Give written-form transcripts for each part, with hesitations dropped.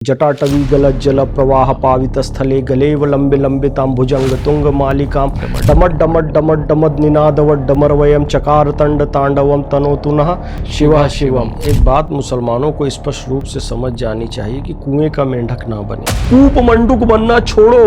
जटाटवी गलज्जल प्रवाह पावित स्थले गलेव लंबे लंबितां भुजंग तुंग मालिकां डमट डमट डमट डमद निनादवट डमरवयम चकार तंड तांडवम तनोतुनः शिवः शिवम। एक बात मुसलमानों को स्पष्ट रूप से समझ जानी चाहिए कि कुएं का मेंढक ना बने, कूप मंडूक बनना छोड़ो।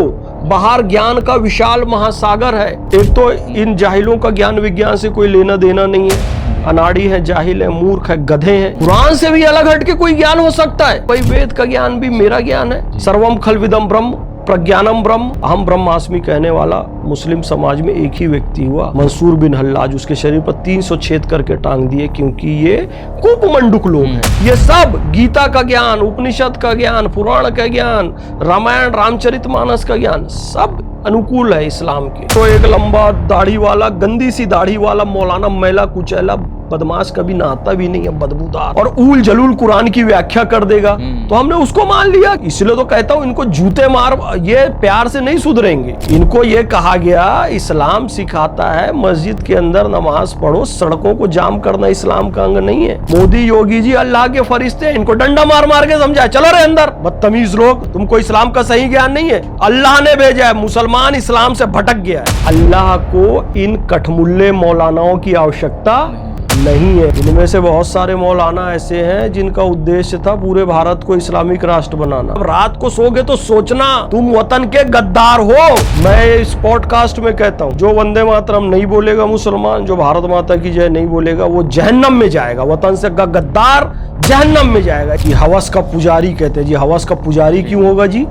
बाहर ज्ञान का विशाल महासागर है। एक तो इन जाहिलों का ज्ञान विज्ञान से कोई लेना देना नहीं है, अनाड़ी है, जाहिल है, मूर्ख है, गधे हैं। कुरान से भी अलग हट के कोई ज्ञान हो सकता है? भाई वेद का ज्ञान भी मेरा ज्ञान है। सर्वम खलविदम ब्रह्म प्रज्ञानम ब्रह्म अहम ब्रह्मास्मि कहने वाला मुस्लिम समाज में एक ही व्यक्ति हुआ, मंसूर बिन हल्लाज। उसके शरीर पर 300 छेद करके टांग दिए क्योंकि ये कूप मंडूक लोग हैं। ये सब गीता का ज्ञान, उपनिषद का ज्ञान, पुराण का ज्ञान, रामायण रामचरितमानस का ज्ञान सब अनुकूल है इस्लाम के। तो एक लंबा दाढ़ी वाला, गंदी सी दाढ़ी वाला मौलाना मैला कुचैला बदमाश कभी नहाता भी नहीं है, बदबूदार, और ऊल जलूल कुरान की व्याख्या कर देगा तो हमने उसको मान लिया। इसलिए तो कहता हूं इनको जूते मार, ये प्यार से नहीं सुधरेंगे। इनको ये कहा गया इस्लाम सिखाता है मस्जिद के अंदर नमाज पढ़ो, सड़कों को जाम करना इस्लाम का अंग नहीं है। मोदी योगी जी अल्लाह के फरिश्ते हैं, इनको डंडा मार मार के समझाए चलो रे अंदर, बदतमीज लोग, तुमको इस्लाम का सही ज्ञान नहीं है। अल्लाह ने भेजा है, मुसलमान इस्लाम से भटक गया है। अल्लाह को इन कठमुल्ले मौलानाओं की आवश्यकता नहीं है। इनमें से बहुत सारे मौलाना ऐसे हैं जिनका उद्देश्य था पूरे भारत को इस्लामिक राष्ट्र बनाना। अब रात को सोगे तो सोचना तुम वतन के गद्दार हो। मैं इस पॉडकास्ट में कहता हूँ जो वंदे मातरम नहीं बोलेगा मुसलमान, जो भारत माता की जय नहीं बोलेगा, वो जहन्नम में जाएगा, वतन से गद्दार जहन्नम में जाएगा। कि हवस का पुजारी कहते हैं जी, हवस का पुजारी क्यों होगा जी?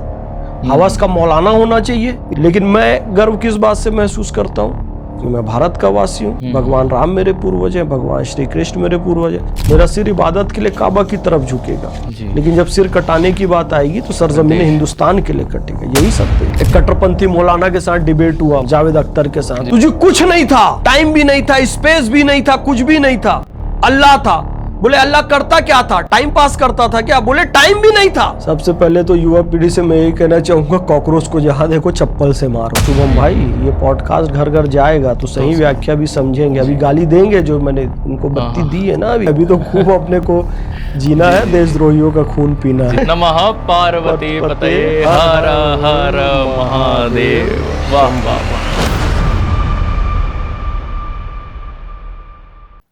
हवस का मौलाना होना चाहिए। लेकिन मैं गर्व किस बात से महसूस करता हूँ कि मैं भारत का वासी हूँ। भगवान राम मेरे पूर्वज हैं, भगवान श्री कृष्ण मेरे पूर्वज हैं। मेरा सिर इबादत के लिए काबा की तरफ झुकेगा, लेकिन जब सिर कटाने की बात आएगी तो सरजमीन हिंदुस्तान के लिए कटेगा। यही सत्य है। एक कट्टरपंथी मौलाना के साथ डिबेट हुआ, जावेद अख्तर के साथ। तुझे कुछ नहीं था, टाइम भी नहीं था, स्पेस भी नहीं था, कुछ भी नहीं था, अल्लाह था। बोले अल्लाह करता क्या था? टाइम पास करता था क्या? बोले टाइम भी नहीं था। सबसे पहले तो युवा पीढ़ी से मैं यही कहना चाहूंगा, कॉकरोच को जहां देखो चप्पल से मारो। शुभम भाई, ये पॉडकास्ट घर घर जाएगा तो सही व्याख्या भी समझेंगे। अभी गाली देंगे जो मैंने उनको बत्ती दी है ना, अभी तो खूब अपने को जीना है, देशद्रोहियों का खून पीना है। नमः पार्वती पतये हर हर महादेव। वाह वाह।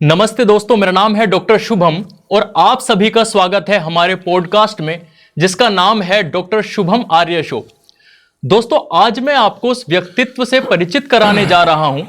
नमस्ते दोस्तों, मेरा नाम है डॉक्टर शुभम और आप सभी का स्वागत है हमारे पॉडकास्ट में जिसका नाम है डॉक्टर शुभम आर्य शो। दोस्तों, आज मैं आपको उस व्यक्तित्व से परिचित कराने जा रहा हूं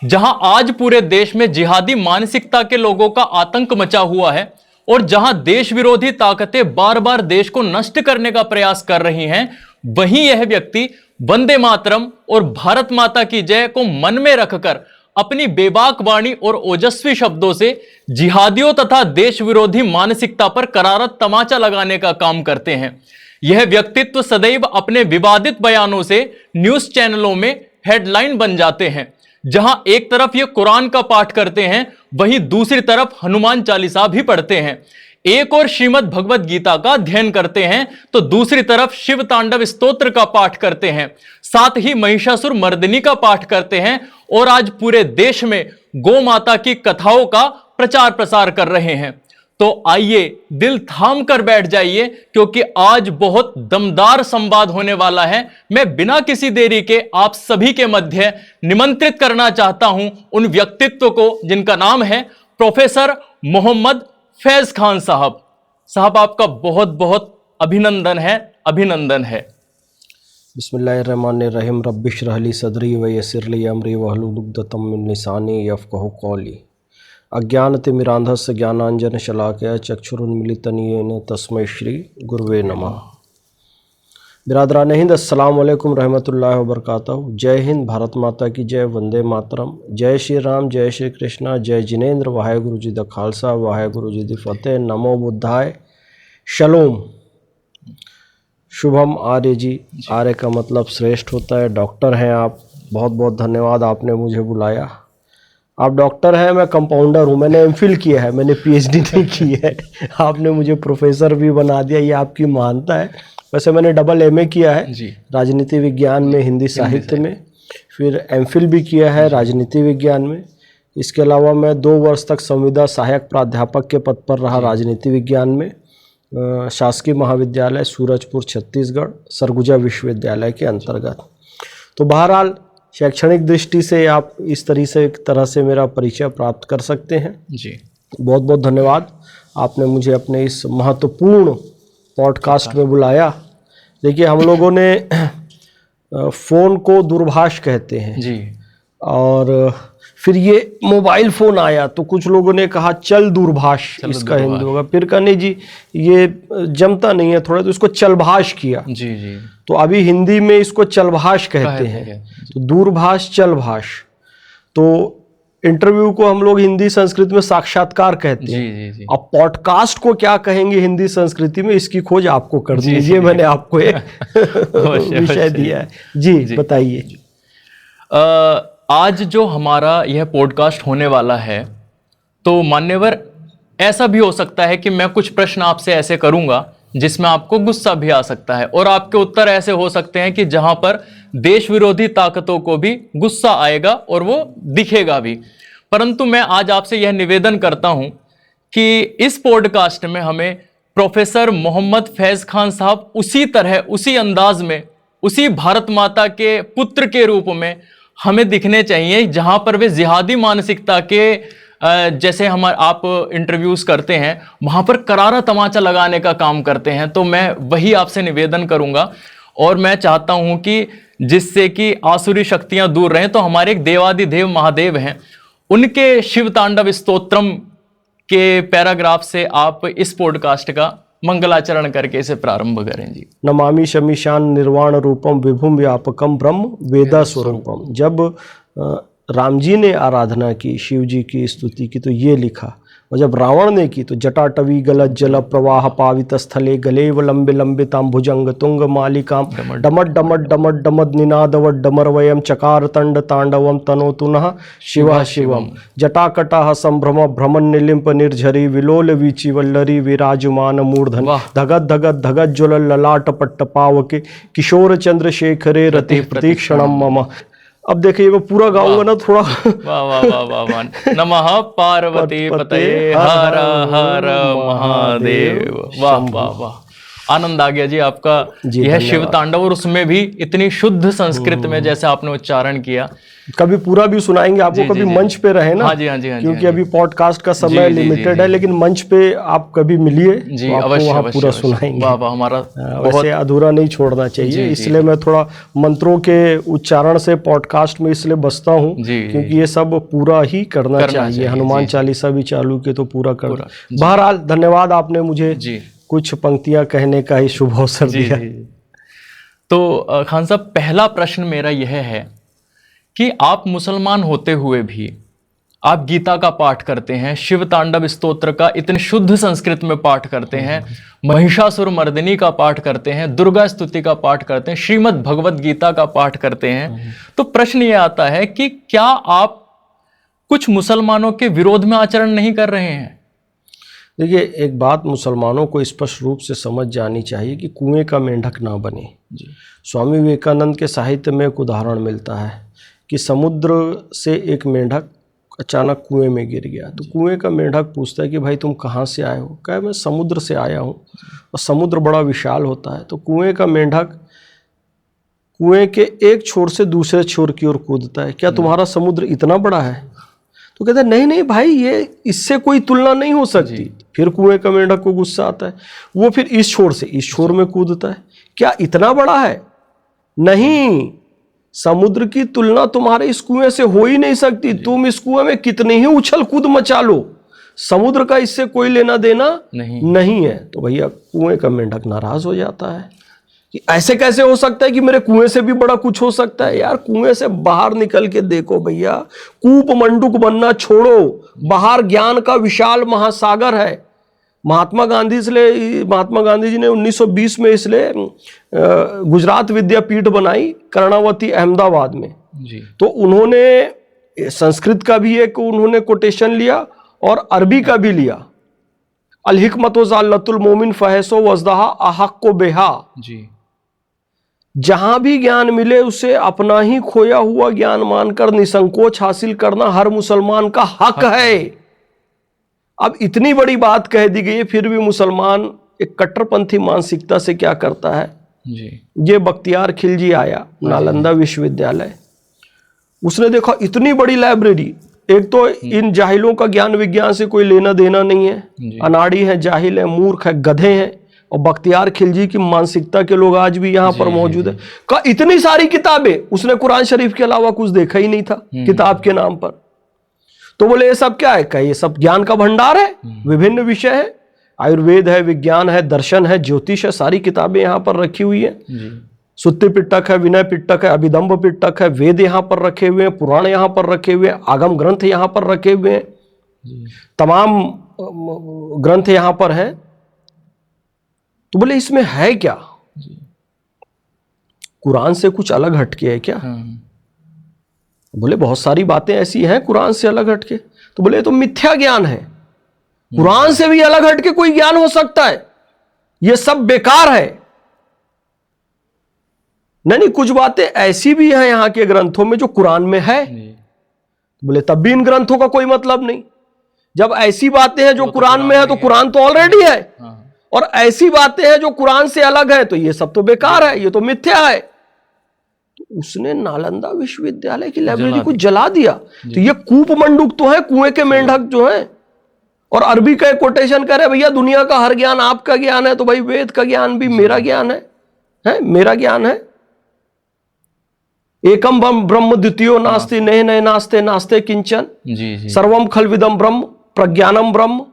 जहां आज पूरे देश में जिहादी मानसिकता के लोगों का आतंक मचा हुआ है और जहां देश विरोधी ताकतें बार बार देश को नष्ट करने का प्रयास कर रही हैं। वहीं यह व्यक्ति वंदे मातरम और भारत माता की जय को मन में रखकर अपनी बेबाक वाणी और ओजस्वी शब्दों से जिहादियों तथा देश विरोधी मानसिकता पर करारा तमाचा लगाने का काम करते हैं। यह व्यक्तित्व सदैव अपने विवादित बयानों से न्यूज चैनलों में हेडलाइन बन जाते हैं। जहां एक तरफ ये कुरान का पाठ करते हैं, वहीं दूसरी तरफ हनुमान चालीसा भी पढ़ते हैं। एक और श्रीमद् भगवद गीता का अध्ययन करते हैं तो दूसरी तरफ शिव तांडव स्तोत्र का पाठ करते हैं, साथ ही महिषासुर मर्दिनी का पाठ करते हैं और आज पूरे देश में गौ माता की कथाओं का प्रचार प्रसार कर रहे हैं। तो आइए दिल थाम कर बैठ जाइए क्योंकि आज बहुत दमदार संवाद होने वाला है। मैं बिना किसी देरी के आप सभी के मध्य निमंत्रित करना चाहता हूं उन व्यक्तित्व को जिनका नाम है प्रोफेसर मोहम्मद फैज खान साहब। साहब, आपका बहुत बहुत अभिनंदन है, अभिनंदन है। बिस्मिल्लाहिर्रहमानिर्रहीम। रब्बि इश्रह ली सदरी व यस्सिर ली अमरी वहलुल उक़दतम मिन लिसानी यफ़क़हू क़ौली। अज्ञानतिमिरान्धस्य ज्ञानांजन शलाकया चक्षुरुन्मीलितं येन तस्मै श्री गुरुवे नमः। बिरादरान हिंद, अस्सलाम वालेकुम रहमतुल्लाहि व बरकातहू। जय हिंद, भारत माता की जय, वंदे मातरम। जय श्री राम, जय श्री कृष्णा, जय जिनेंद्र, वाहेगुरु जी दा खालसा, वाहेगुरु जी दी फतेह, नमो बुद्धाय, शलोम। शुभम आर्य जी, आर्य का मतलब श्रेष्ठ होता है। डॉक्टर हैं आप, बहुत बहुत धन्यवाद आपने मुझे बुलाया। आप डॉक्टर हैं, मैं कंपाउंडर हूँ, मैंने एमफिल किया है, मैंने पीएचडी नहीं की है। आपने मुझे प्रोफेसर भी बना दिया, ये आपकी महानता है। वैसे मैंने डबल एमए किया है राजनीति विज्ञान में, हिंदी साहित्य में, फिर एमफिल भी किया है राजनीति विज्ञान में। इसके अलावा मैं 2 वर्ष तक संविदा सहायक प्राध्यापक के पद पर रहा राजनीति विज्ञान में। शासकीय महाविद्यालय सूरजपुर छत्तीसगढ़ सरगुजा विश्वविद्यालय के अंतर्गत। तो बहरहाल शैक्षणिक दृष्टि से आप इस तरह से मेरा परिचय प्राप्त कर सकते हैं। जी, बहुत बहुत धन्यवाद, आपने मुझे अपने इस महत्वपूर्ण पॉडकास्ट में बुलाया। देखिए, हम लोगों ने फ़ोन को दूरभाष कहते हैं जी, और फिर ये मोबाइल फ़ोन आया तो कुछ लोगों ने कहा चल दूरभाष, इसका हिंदी होगा। फिर कहने जी ये जमता नहीं है थोड़ा, तो इसको चलभाष किया। जी, जी, तो अभी हिंदी में इसको चलभाष कहते हैं, तो दूरभाष चलभाष। तो इंटरव्यू को हम लोग हिंदी संस्कृत में साक्षात्कार कहते हैं। जी, जी, अब पॉडकास्ट को क्या कहेंगे हिंदी संस्कृति में, इसकी खोज आपको कर दीजिए। मैंने आपको एक विषय दिया है। जी बताइए। आज जो हमारा यह पॉडकास्ट होने वाला है, तो मान्यवर ऐसा भी हो सकता है कि मैं कुछ प्रश्न आपसे ऐसे करूंगा जिसमें आपको गुस्सा भी आ सकता है, और आपके उत्तर ऐसे हो सकते हैं कि जहां पर देश विरोधी ताकतों को भी गुस्सा आएगा और वो दिखेगा भी। परंतु मैं आज आपसे यह निवेदन करता हूं कि इस पॉडकास्ट में हमें प्रोफेसर मोहम्मद फैज खान साहब उसी तरह, उसी अंदाज में, उसी भारत माता के पुत्र के रूप में हमें दिखने चाहिए, जहां पर वे जिहादी मानसिकता के जैसे आप इंटरव्यूज करते हैं वहां पर करारा तमाचा लगाने का काम करते हैं। तो मैं वही आपसे निवेदन करूंगा, और मैं चाहता हूं कि जिससे कि आसुरी शक्तियां दूर रहें, तो हमारे एक देवादिदेव महादेव हैं, उनके शिव तांडव स्तोत्रम के पैराग्राफ से आप इस पॉडकास्ट का मंगलाचरण करके इसे प्रारंभ करें। जी। नमामि शमीशान निर्वाण रूपम विभुम व्यापकम ब्रह्म वेदा स्वरूपम। जब राम जी ने आराधना की, शिव जी की स्तुति की, तो ये लिखा, और जब रावण ने की तो जटाटवी गलत जल प्रवाह पावित स्थले गलेव लंबे लंबिताम भुजंग तुंग मालिकाम डमट डमट डमट डमद निनादवट डमरवयम चकार तंड तांडवम तनोतुनः शिवः शिवम जटाकटाः संभ्रम भ्रमण निलिंप निर्झरी विलोल वीची वल्लरी विराजमान मूर्धन धगत धगत धगत ज्वल ललाट पट्ट पावके किशोर चंद्रशेखरे रति प्रतीक्षणम मम। अब देखिए मैं पूरा गाऊंगा ना थोड़ा। वाह वाह वाह वाह वाह। नमः पार्वती पतये हर हर महादेव। वाह वाह वाह, आनंद आ गया जी आपका यह शिव तांडव, और उसमें भी इतनी शुद्ध संस्कृत में जैसे आपने उच्चारण किया। कभी पूरा भी सुनाएंगे आपको, कभी मंच पे रहे ना। हाँ जी, हाँ जी, हाँ जी, क्योंकि अभी पॉडकास्ट का समय लिमिटेड है, लेकिन मंच पे आप कभी मिलिए जी, तो आपको अवश्य वहाँ अवश्य पूरा अवश्य। सुनाएंगे। वाह वाह, हमारा वैसे अधूरा नहीं छोड़ना चाहिए, इसलिए मैं थोड़ा मंत्रों के उच्चारण से पॉडकास्ट में इसलिए बसता हूँ, क्योंकि ये सब पूरा ही करना चाहिए। हनुमान चालीसा भी चालू के तो पूरा करना। बहरहाल धन्यवाद, आपने मुझे कुछ पंक्तियां कहने का ही शुभ अवसर दिया। तो खान साहब, पहला प्रश्न मेरा यह है कि आप मुसलमान होते हुए भी आप गीता का पाठ करते हैं, शिव तांडव स्तोत्र का इतने शुद्ध संस्कृत में पाठ करते हैं, महिषासुर मर्दिनी का पाठ करते हैं, दुर्गा स्तुति का पाठ करते हैं, श्रीमद् भगवत गीता का पाठ करते हैं। तो प्रश्न ये आता है कि क्या आप कुछ मुसलमानों के विरोध में आचरण नहीं कर रहे हैं? देखिए, एक बात मुसलमानों को स्पष्ट रूप से समझ जानी चाहिए कि कुएं का मेंढक ना बने। स्वामी विवेकानंद के साहित्य में एक उदाहरण मिलता है कि समुद्र से एक मेंढक अचानक कुएं में गिर गया। तो कुएं का मेंढक पूछता है कि भाई तुम कहाँ से आए हो? कहे मैं समुद्र से आया हूँ, और समुद्र बड़ा विशाल होता है। तो कुएं का मेंढक कुएं के एक छोर से दूसरे छोर की ओर कूदता है, क्या तुम्हारा समुद्र इतना बड़ा है? तो कहता है नहीं नहीं भाई, ये इससे कोई तुलना नहीं हो सकती। फिर कुएं का मेंढक को गुस्सा आता है, वो फिर इस छोर से इस छोर में कूदता है, क्या इतना बड़ा है? नहीं, समुद्र की तुलना तुम्हारे इस कुएं से हो ही नहीं सकती। तुम इस कुएं में कितने ही उछल कूद मचा लो, समुद्र का इससे कोई लेना देना नहीं है। तो भैया कुएं का मेंढक नाराज हो जाता है कि ऐसे कैसे हो सकता है कि मेरे कुएं से भी बड़ा कुछ हो सकता है? यार कुएं से बाहर निकल के देखो भैया, कूप मंडूक बनना छोड़ो, बाहर ज्ञान का विशाल महासागर है। महात्मा गांधी जी ने 1920 में इसलिए गुजरात विद्यापीठ बनाई, कर्णावती अहमदाबाद में। तो उन्होंने संस्कृत का भी एक उन्होंने कोटेशन लिया और अरबी का भी लिया। अल हिकमत ज़ाल्लतुल मोमिन फहसो वज़दहा अहक्को बेहा। जहां भी ज्ञान मिले उसे अपना ही खोया हुआ ज्ञान मानकर निसंकोच हासिल करना हर मुसलमान का हक है। अब इतनी बड़ी बात कह दी गई है, फिर भी मुसलमान एक कट्टरपंथी मानसिकता से क्या करता है, जी ये बख्तियार खिलजी आया नालंदा विश्वविद्यालय, उसने देखा इतनी बड़ी लाइब्रेरी, एक तो इन जाहिलों का ज्ञान विज्ञान से कोई लेना देना नहीं है, अनाड़ी है, जाहिल है, मूर्ख है, गधे हैं, और बख्तियार खिलजी की मानसिकता के लोग आज भी यहाँ पर मौजूद है। का इतनी सारी किताबें, उसने कुरान शरीफ के अलावा कुछ देखा ही नहीं था किताब के नाम पर। तो बोले ये सब क्या है, क्या ये सब ज्ञान का भंडार है, विभिन्न विषय है, आयुर्वेद है, विज्ञान है, दर्शन है, ज्योतिष है, सारी किताबें यहाँ पर रखी हुई है। सुत्ति पिटक है, विनय पिटक है, अभिदंभ पिटक है, वेद यहाँ पर रखे हुए हैं, पुराण यहाँ पर रखे हुए हैं, आगम ग्रंथ यहाँ पर रखे हुए हैं, तमाम ग्रंथ यहाँ पर हैं। तो बोले इसमें है क्या, कुरान से कुछ अलग हटके है क्या? बोले बहुत सारी बातें ऐसी हैं कुरान से अलग हटके। तो बोले तो मिथ्या ज्ञान है, कुरान से भी अलग हटके कोई ज्ञान हो सकता है, ये सब बेकार है। नहीं, कुछ बातें ऐसी भी हैं यहां के ग्रंथों में जो कुरान में है। बोले तब भी इन ग्रंथों का कोई मतलब नहीं। जब ऐसी बातें हैं जो कुरान में है तो कुरान तो ऑलरेडी है, और ऐसी बातें हैं जो कुरान से अलग है तो ये सब तो बेकार है, ये तो मिथ्या है। तो उसने नालंदा विश्वविद्यालय की लाइब्रेरी को जला दिया। तो ये कूप मंडूक तो है, कुएं के मेंढक जो है, और अरबी का एक कोटेशन कर रहे भैया दुनिया का हर ज्ञान आपका ज्ञान है, तो भाई वेद का ज्ञान भी मेरा ज्ञान है, मेरा ज्ञान है। एकम ब्रह्म द्वितीयो नास्ति नए नए नास्ते नास्ते किंचन, सर्वम खलविदम ब्रह्म प्रज्ञानम ब्रह्म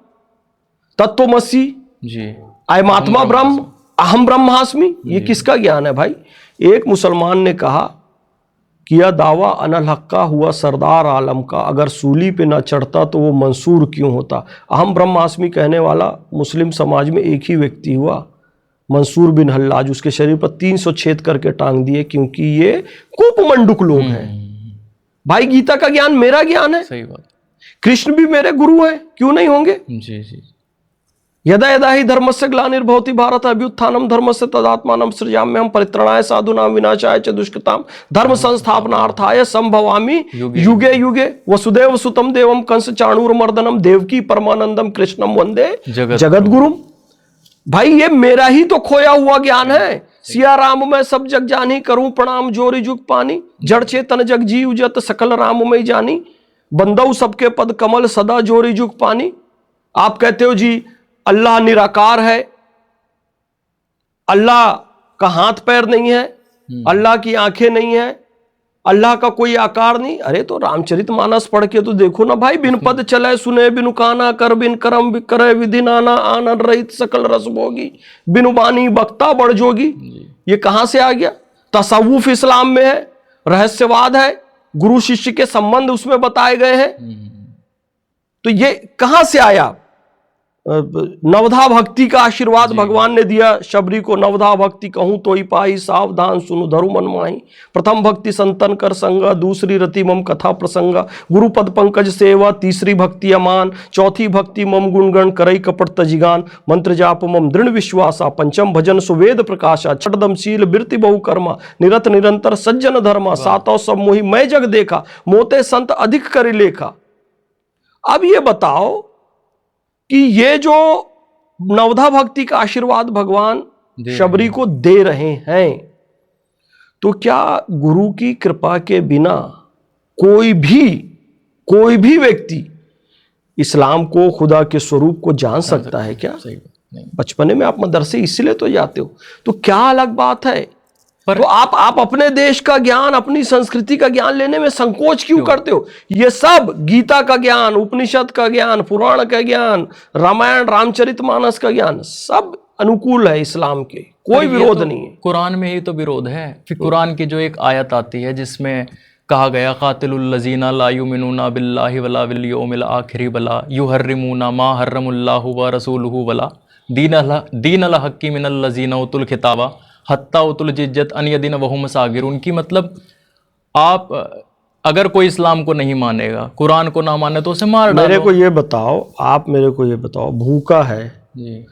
तत्वमसि अयमात्मा ब्रह्म अहम ब्रह्मास्मि। ये किसका ज्ञान है भाई? एक मुसलमान ने कहा कि यह दावा अनल हक्का हुआ सरदार आलम का, अगर सूली पे ना चढ़ता तो वो मंसूर क्यों होता। अहम ब्रह्मास्मि कहने वाला मुस्लिम समाज में एक ही व्यक्ति हुआ, मंसूर बिन हल्लाज। उसके शरीर पर 300 छेद करके टांग दिए, क्योंकि ये कूपमंडुक लोग हैं। भाई गीता का ज्ञान मेरा ज्ञान है, सही बात। कृष्ण भी मेरे गुरु हैं, क्यों नहीं होंगे? जी जी। यदा यदा ही धर्मस्य ग्लानिर्भवति भारत अभ्युत्थानम धर्मस्य तदात्मानं सृजाम्यहं परित्राणाय साधूनां विनाशाय च दुष्कृतां धर्म संस्थापनार्थाय संभवामि युगे युगे। वसुदेव सुतम देवम कंस चाणूरमर्दनम देवकी परमानंदम कृष्णम वंदे जगद्गुरुम। भाई ये मेरा ही तो खोया हुआ ज्ञान है। सिया राम मैं सब जग जानी, करूं प्रणाम जोरी जुग पानी, जड़ चेतन जग जीव जत सकल राम में जानी, बंदऊ सबके पद कमल सदा जोरी जुग पानी। आप कहते हो जी अल्लाह निराकार है, अल्लाह का हाथ पैर नहीं है, अल्लाह की आंखें नहीं है, अल्लाह का कोई आकार नहीं। अरे तो रामचरितमानस पढ़ के तो देखो ना भाई, बिन पद चले सुने बिनु काना, कर बिन करम करे विधि नाना, आनंद रहित सकल रस भोगी, बिनु बानी बक्ता बढ़ जोगी। ये कहां से आ गया? तसव्वुफ इस्लाम में है, रहस्यवाद है, गुरु शिष्य के संबंध उसमें बताए गए हैं। तो ये कहां से आया? नवधा भक्ति का आशीर्वाद भगवान ने दिया शबरी को। नवधा भक्ति कहूं तो ही पाई, सावधान सुनु धरु मन माही। प्रथम भक्ति संतन कर संगा, दूसरी रति मम कथा प्रसंगा, गुरुपद पंकज सेवा, तीसरी भक्ति अमान, चौथी भक्ति मम गुणगण करई कपट तजिगान, मंत्र जाप मम दृढ़ विश्वासा, पंचम भजन सुवेद प्रकाशा, छठदम शील बिरति बहु कर्मा, निरत निरंतर सज्जन धर्मा, सातों सब मोहि मैं जग देखा, मोते संत अधिक करि लेखा। अब ये बताओ कि ये जो नवधा भक्ति का आशीर्वाद भगवान शबरी को दे रहे हैं, तो क्या गुरु की कृपा के बिना कोई भी व्यक्ति इस्लाम को, खुदा के स्वरूप को जान सकता है क्या? बचपने में आप मदरसे इसलिए तो जाते हो, तो क्या अलग बात है। पर तो आप अपने देश का ज्ञान, अपनी संस्कृति का ज्ञान लेने में संकोच क्यों करते हो? ये सब गीता का ज्ञान, उपनिषद का ज्ञान, पुराण का ज्ञान, रामायण रामचरितमानस का ज्ञान सब अनुकूल है इस्लाम के, कोई विरोध नहीं है। कुरान में ही तो विरोध है। फिर कुरान की जो एक आयत आती है जिसमें कहा गया कातिलुल लजीना ला युमिनूना बिल्लाहि वला बिल यौमिल आखिरि वला युहर्रिमूना मा हर्रमुल्लाहु व रसूलुहु वला दीनल हक्की मिनल लजीना उतुल खिताबा हत्ता उतुल जिज्जत अनियदिन वहुम सागिर। उनकी मतलब आप अगर कोई इस्लाम को नहीं मानेगा, कुरान को ना माने तो उसे मार डालो। मेरे को ये बताओ, भूखा है जी,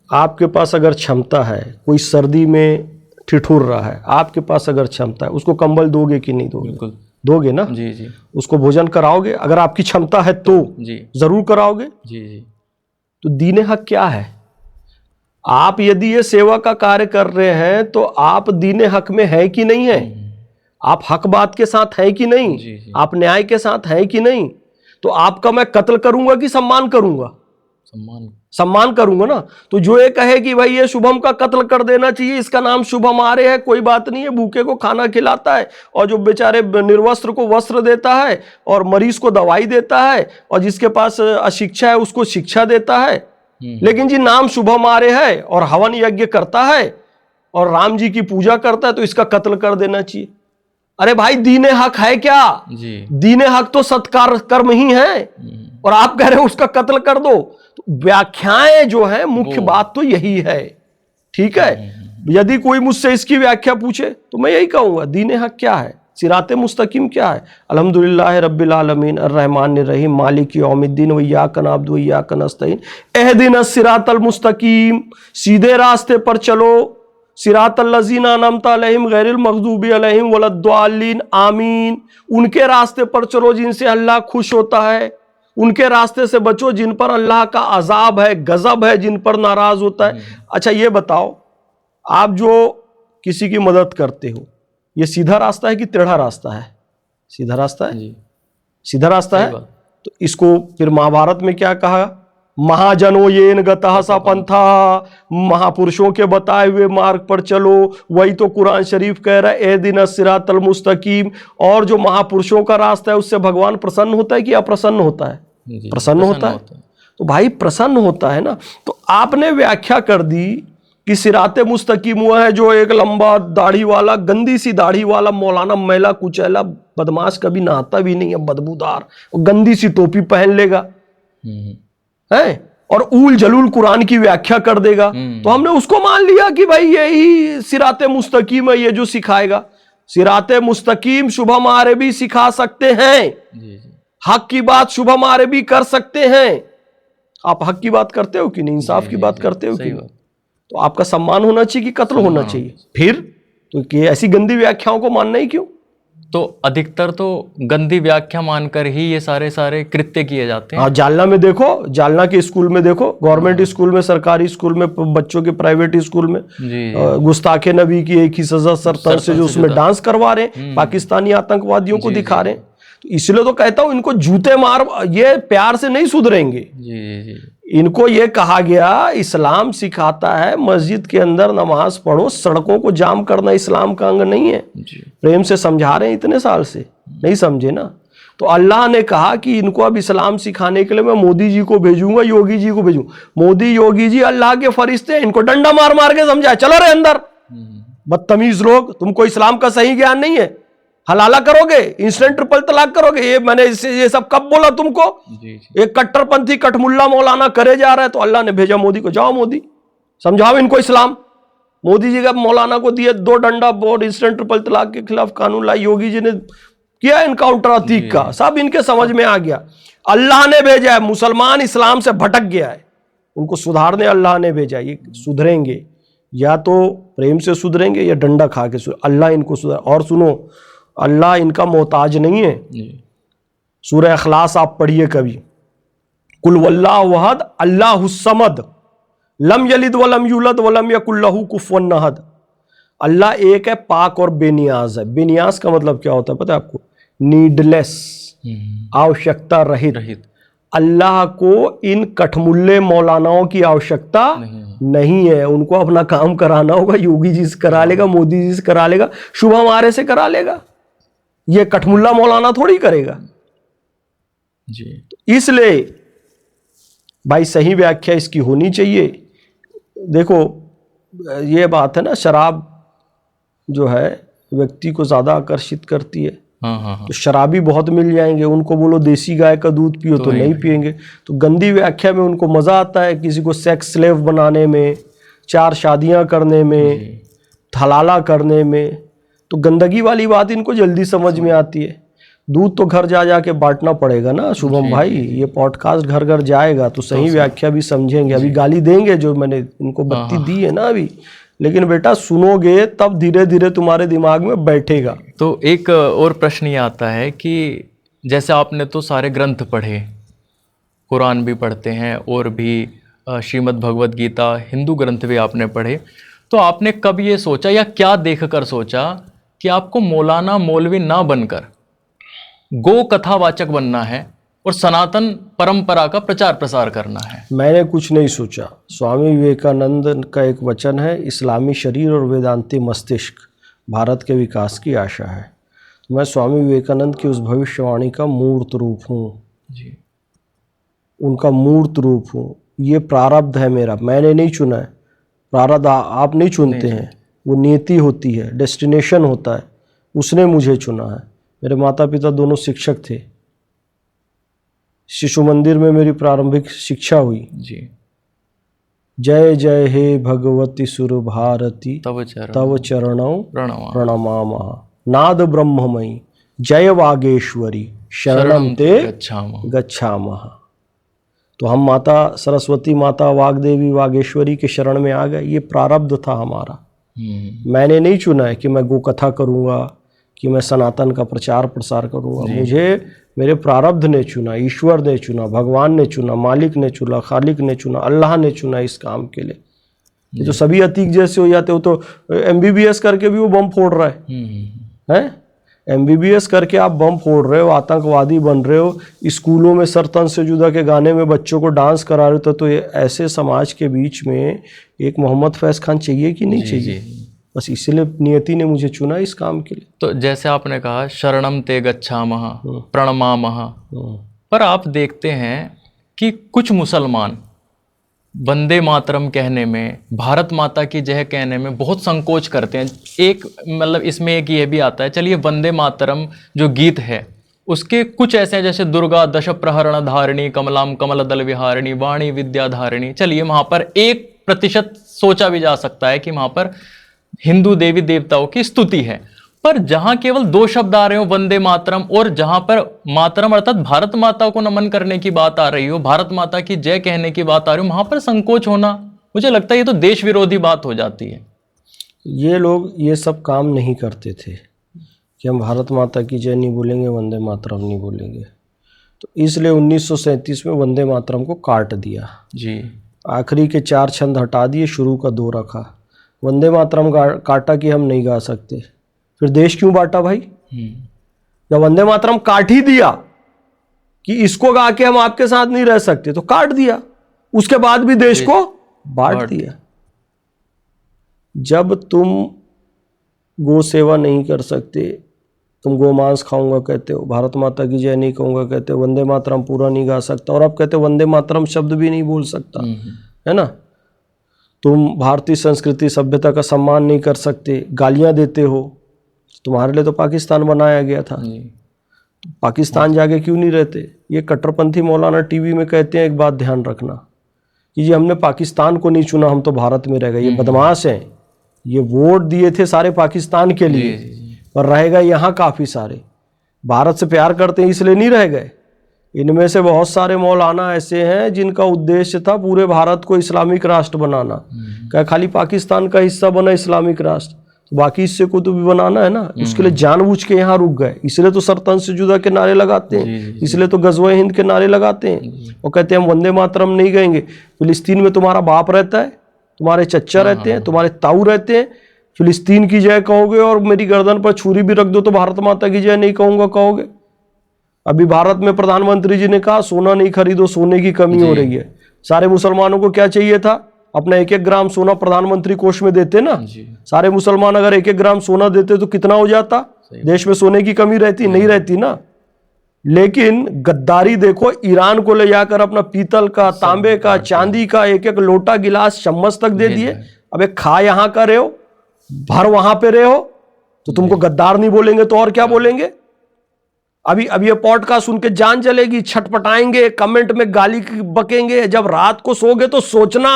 आपके पास अगर क्षमता है, कोई सर्दी में ठिठुर रहा है, आपके पास अगर क्षमता है, उसको कंबल दोगे कि नहीं दोगे? बिल्कुल दोगे ना जी जी। उसको भोजन कराओगे अगर आपकी क्षमता है तो? जी जरूर कराओगे जी जी। तो दीन हक क्या है? आप यदि ये सेवा का कार्य कर रहे हैं तो आप दीन हक में है कि नहीं है? आप हक बात के साथ है कि नहीं? जी। आप न्याय के साथ है कि नहीं? तो आपका मैं कत्ल करूंगा कि सम्मान करूंगा? सम्मान करूंगा ना। तो जो ये कहे कि भाई ये शुभम का कत्ल कर देना चाहिए, इसका नाम शुभम आर्य है, कोई बात नहीं है, भूखे को खाना खिलाता है और जो बेचारे निर्वस्त्र को वस्त्र देता है और मरीज को दवाई देता है और जिसके पास अशिक्षा है उसको शिक्षा देता है, लेकिन जी नाम शुभम आर्य है और हवन यज्ञ करता है और राम जी की पूजा करता है, तो इसका कत्ल कर देना चाहिए। अरे भाई दीन हक है क्या? दीन हक तो सत्कार कर्म ही है और आप कह रहे हो उसका कत्ल कर दो। तो व्याख्याएं जो है मुख्य बात तो यही है, ठीक है। यदि कोई मुझसे इसकी व्याख्या पूछे तो मैं यही कहूंगा दीन हक क्या है, सिराते मुस्तकीम क्या है। अल्हम्दुलिल्लाह रब्बिल आलमीन अर्रहमानिर रहीम मालिक यौमिद्दीन व इय्याका नअबुदु व इय्याका नस्तईन इहदिनस सिरातल मुस्तकीम, सीधे रास्ते पर चलो, सिरातल लज़ीना अनअमता अलैहिम गैरिल मग़ज़ूबी अलैहिम वलद्दालिन आमीन। उनके रास्ते पर चलो जिनसे अल्लाह खुश होता है, उनके रास्ते से बचो जिन पर अल्लाह का अजाब है, गजब है, जिन पर नाराज होता है। अच्छा ये बताओ, आप जो किसी की मदद करते हो ये सीधा रास्ता है कि टेढ़ा रास्ता है? सीधा रास्ता है जी। सीधा रास्ता है। तो इसको फिर महाभारत में क्या कहा? महाजनो येन गतः स पंथा, महापुरुषों के बताए हुए मार्ग पर चलो। वही तो कुरान शरीफ कह रहा है एहदिनस सिरातल मुस्तकीम। और जो महापुरुषों का रास्ता है उससे भगवान प्रसन्न होता है कि अप्रसन्न होता है? प्रसन्न होता है। तो भाई प्रसन्न होता है ना। तो आपने व्याख्या कर दी कि सिराते मुस्तकीम हुआ है जो एक लंबा दाढ़ी वाला, गंदी सी दाढ़ी वाला मौलाना, मैला कुचैला बदमाश, कभी नहाता भी नहीं है, बदबूदार, गंदी सी टोपी पहन लेगा है और उल जलूल कुरान की व्याख्या कर देगा, तो हमने उसको मान लिया कि भाई यही सिराते मुस्तकीम है, ये जो सिखाएगा। सिराते मुस्तकीम शुभम आर्य भी सिखा सकते हैं, हक की बात शुभम आर्य भी कर सकते हैं। आप हक की बात करते हो कि नहीं? इंसाफ की बात करते हो कि नहीं? तो आपका सम्मान होना चाहिए कि कत्ल होना चाहिए? फिर तो ऐसी गंदी व्याख्याओं को मानना ही क्यों? तो अधिकतर तो गंदी व्याख्या मानकर ही ये सारे कृत्य किए जाते हैं। हाँ, जालना में देखो, जालना के स्कूल में देखो, गवर्नमेंट स्कूल में, सरकारी स्कूल में, बच्चों के प्राइवेट स्कूल में गुस्ताखे नबी की एक ही सजा सर से जो उसमें डांस करवा रहे हैं, पाकिस्तानी आतंकवादियों को दिखा रहे हैं। तो इसलिए तो कहता हूं इनको जूते मार, ये प्यार से नहीं सुधरेंगे। इनको ये कहा गया इस्लाम सिखाता है मस्जिद के अंदर नमाज पढ़ो, सड़कों को जाम करना इस्लाम का अंग नहीं है। प्रेम से समझा रहे हैं, इतने साल से नहीं समझे ना। तो अल्लाह ने कहा कि इनको अब इस्लाम सिखाने के लिए मैं मोदी जी को भेजूंगा, योगी जी को भेजूंगा। मोदी योगी जी अल्लाह के फरिश्ते, इनको डंडा मार मार के समझाए, चलो रे अंदर बदतमीज लोग, तुमको इस्लाम का सही ज्ञान नहीं है, हलाला करोगे, इंस्टेंट ट्रिपल तलाक करोगे। ये मैंने ये सब कब बोला तुमको? एक कट्टरपंथी कठमुल्ला मौलाना करे जा रहा है, तो अल्लाह ने भेजा मोदी को, जाओ मोदी समझाओ इनको इस्लाम। मोदी जी का मौलाना को दिए 2 डंडा, बोर्ड इंस्टेंट ट्रिपल तलाक के खिलाफ कानून लाई, योगी जी ने किया इनकाउंटर अतीक का, सब इनके समझ में आ गया। अल्लाह ने भेजा है, मुसलमान इस्लाम से भटक गया है, उनको सुधारने अल्लाह ने भेजा। ये सुधरेंगे या तो प्रेम से सुधरेंगे या डंडा खा के अल्लाह इनको सुधार। और सुनो, अल्लाह इनका मोहताज नहीं है। सूरह इखलास आप पढ़िए कभी, कुल वल्लाहु अहद अल्लाहुस समद लम यलिद वलम यूलद वलम यकुल लहू कुफुवन अहद। अल्लाह एक है, पाक और बेनियाज है। बेनियाज का मतलब क्या होता है पता है आपको? नीडलेस, आवश्यकता रहित। अल्लाह को इन कठमुल्ले मौलानाओं की आवश्यकता नहीं है। उनको अपना काम कराना होगा, योगी जी से करा लेगा, मोदी जी से करा लेगा, शुभम आर्य से करा लेगा। ये कठमुल्ला मौलाना थोड़ी करेगा जी। इसलिए भाई सही व्याख्या इसकी होनी चाहिए। देखो ये बात है ना, शराब जो है व्यक्ति को ज्यादा आकर्षित करती है। तो शराबी बहुत मिल जाएंगे, उनको बोलो देसी गाय का दूध पियो तो नहीं पिएंगे। तो गंदी व्याख्या में उनको मजा आता है, किसी को सेक्स स्लेव बनाने में, 4 शादियां करने में, हलाला करने में। तो गंदगी वाली बात इनको जल्दी समझ में आती है। दूध तो घर जा जाके बांटना पड़ेगा ना शुभम भाई, ये पॉडकास्ट घर घर जाएगा तो सही व्याख्या भी समझेंगे। अभी गाली देंगे जो मैंने इनको बत्ती दी है ना अभी, लेकिन बेटा सुनोगे तब धीरे धीरे तुम्हारे दिमाग में बैठेगा। तो एक और प्रश्न ये आता है कि जैसे आपने तो सारे ग्रंथ पढ़े, कुरान भी पढ़ते हैं और भी श्रीमद् भगवत गीता, हिंदू ग्रंथ भी आपने पढ़े, तो आपने कब ये सोचा या क्या देखकर सोचा कि आपको मौलाना मौलवी ना बनकर गो कथावाचक बनना है और सनातन परंपरा का प्रचार प्रसार करना है? मैंने कुछ नहीं सोचा। स्वामी विवेकानंद का एक वचन है, इस्लामी शरीर और वेदांती मस्तिष्क भारत के विकास की आशा है। तो मैं स्वामी विवेकानंद की उस भविष्यवाणी का मूर्त रूप हूँ जी। उनका मूर्त रूप हूँ। ये प्रारब्ध है मेरा, मैंने नहीं चुना है। प्रारब्ध आप नहीं चुनते हैं, वो नियति होती है, डेस्टिनेशन होता है, उसने मुझे चुना है। मेरे माता पिता दोनों शिक्षक थे। शिशु मंदिर में मेरी प्रारंभिक शिक्षा हुई। जी। जय जय हे भगवती सुर भारती तव चरण तव चरणों प्रणवा प्रणमामः। नाद ब्रह्ममयी जय वागेश्वरी शरणं ते गच्छामः। गच्छामः। तो हम माता सरस्वती, माता वाग्देवी, वागेश्वरी के शरण में आ गए। ये प्रारब्ध था हमारा। मैंने नहीं चुना है कि मैं गोकथा करूँगा, कि मैं सनातन का प्रचार प्रसार करूँगा। मुझे मेरे प्रारब्ध ने चुना, ईश्वर ने चुना, भगवान ने चुना, मालिक ने चुना, खालिक ने चुना, अल्लाह ने चुना इस काम के लिए। ये तो सभी अतीक जैसे हो जाते हो। तो MBBS करके भी वो बम फोड़ रहा है। MBBS करके आप बम फोड़ रहे हो, आतंकवादी बन रहे हो, स्कूलों में सर तन से जुदा के गाने में बच्चों को डांस करा रहे हो। तो ये ऐसे समाज के बीच में एक मोहम्मद फैज़ खान चाहिए कि नहीं चाहिए? बस इसलिए नियति ने मुझे चुना इस काम के लिए। तो जैसे आपने कहा शरणम ते गच्छामः प्रणमामः, पर आप देखते हैं कि कुछ मुसलमान वंदे मातरम कहने में, भारत माता की जय कहने में बहुत संकोच करते हैं। एक मतलब इसमें एक ये भी आता है, चलिए वंदे मातरम जो गीत है उसके कुछ ऐसे हैं जैसे दुर्गा दश प्रहरण धारिणी कमलाम कमल दल विहारिणी वाणी विद्या धारिणी। चलिए वहां पर 1% सोचा भी जा सकता है कि वहां पर हिंदू देवी देवताओं की स्तुति है, पर जहां केवल 2 शब्द आ रहे हो वंदे मातरम, और जहां पर मातरम अर्थात भारत माता को नमन करने की बात आ रही हो, भारत माता की जय कहने की बात आ रही हो, वहां पर संकोच होना, मुझे लगता है ये तो देश विरोधी बात हो जाती है। ये लोग ये सब काम नहीं करते थे कि हम भारत माता की जय नहीं बोलेंगे, वंदे मातरम नहीं बोलेंगे। तो इसलिए 1937 में वंदे मातरम को काट दिया जी। आखिरी के 4 छंद हटा दिए, शुरू का 2 रखा। वंदे मातरम काटा कि हम नहीं गा सकते, फिर देश क्यों बांटा भाई? या वंदे मातरम काट ही दिया कि इसको गा के हम आपके साथ नहीं रह सकते, तो काट दिया, उसके बाद भी देश को बांट दिया। जब तुम गो सेवा नहीं कर सकते, तुम गोमांस खाऊंगा कहते हो, भारत माता की जय नहीं कहूंगा कहते हो, वंदे मातरम पूरा नहीं गा सकता, और अब कहते हो वंदे मातरम शब्द भी नहीं बोल सकता, है ना? तुम भारतीय संस्कृति सभ्यता का सम्मान नहीं कर सकते, गालियां देते हो। तुम्हारे लिए तो पाकिस्तान बनाया गया था, पाकिस्तान जाके क्यों नहीं रहते? ये कट्टरपंथी मौलाना टीवी में कहते हैं, एक बात ध्यान रखना कि ये हमने पाकिस्तान को नहीं चुना, हम तो भारत में रह गए। ये बदमाश हैं, ये वोट दिए थे सारे पाकिस्तान के लिए, पर रह गए यहाँ काफ़ी सारे। भारत से प्यार करते हैं इसलिए नहीं रह गए। इनमें से बहुत सारे मौलाना ऐसे हैं जिनका उद्देश्य था पूरे भारत को इस्लामिक राष्ट्र बनाना। क्या खाली पाकिस्तान का हिस्सा बना इस्लामिक राष्ट्र, तो बाकी हिस्से को तो भी बनाना है ना। उसके लिए जानबूझ के यहाँ रुक गए, इसलिए तो सरतन से जुदा के नारे लगाते हैं, इसलिए तो गज़वे हिंद के नारे लगाते हैं, और कहते हैं हम वंदे मातरम नहीं गाएंगे। फिलिस्तीन में तुम्हारा बाप रहता है, तुम्हारे चच्चा रहते हैं, तुम्हारे ताऊ रहते हैं, फिलिस्तीन की जय कहोगे और मेरी गर्दन पर छुरी भी रख दो तो भारत माता की जय नहीं कहूँगा कहोगे। अभी भारत में प्रधानमंत्री जी ने कहा सोना नहीं खरीदो, सोने की कमी हो रही है। सारे मुसलमानों को क्या चाहिए था? अपना 1-1 ग्राम सोना प्रधानमंत्री कोष में देते ना। सारे मुसलमान अगर 1-1 ग्राम सोना देते तो कितना हो जाता? देश में सोने की कमी रहती? नहीं रहती ना। लेकिन गद्दारी देखो, ईरान को ले जाकर अपना पीतल का, तांबे का, चांदी का 1-1 लोटा गिलास चम्मच तक दे दिए। अबे खा यहां का रहे हो, भर वहां पे रहे हो, तो तुमको गद्दार नहीं बोलेंगे तो और क्या बोलेंगे? अभी ये पॉडकास्ट सुन के जान चलेगी, छटपटाएंगे, कमेंट में गाली बकेंगे। जब रात को सोगे तो सोचना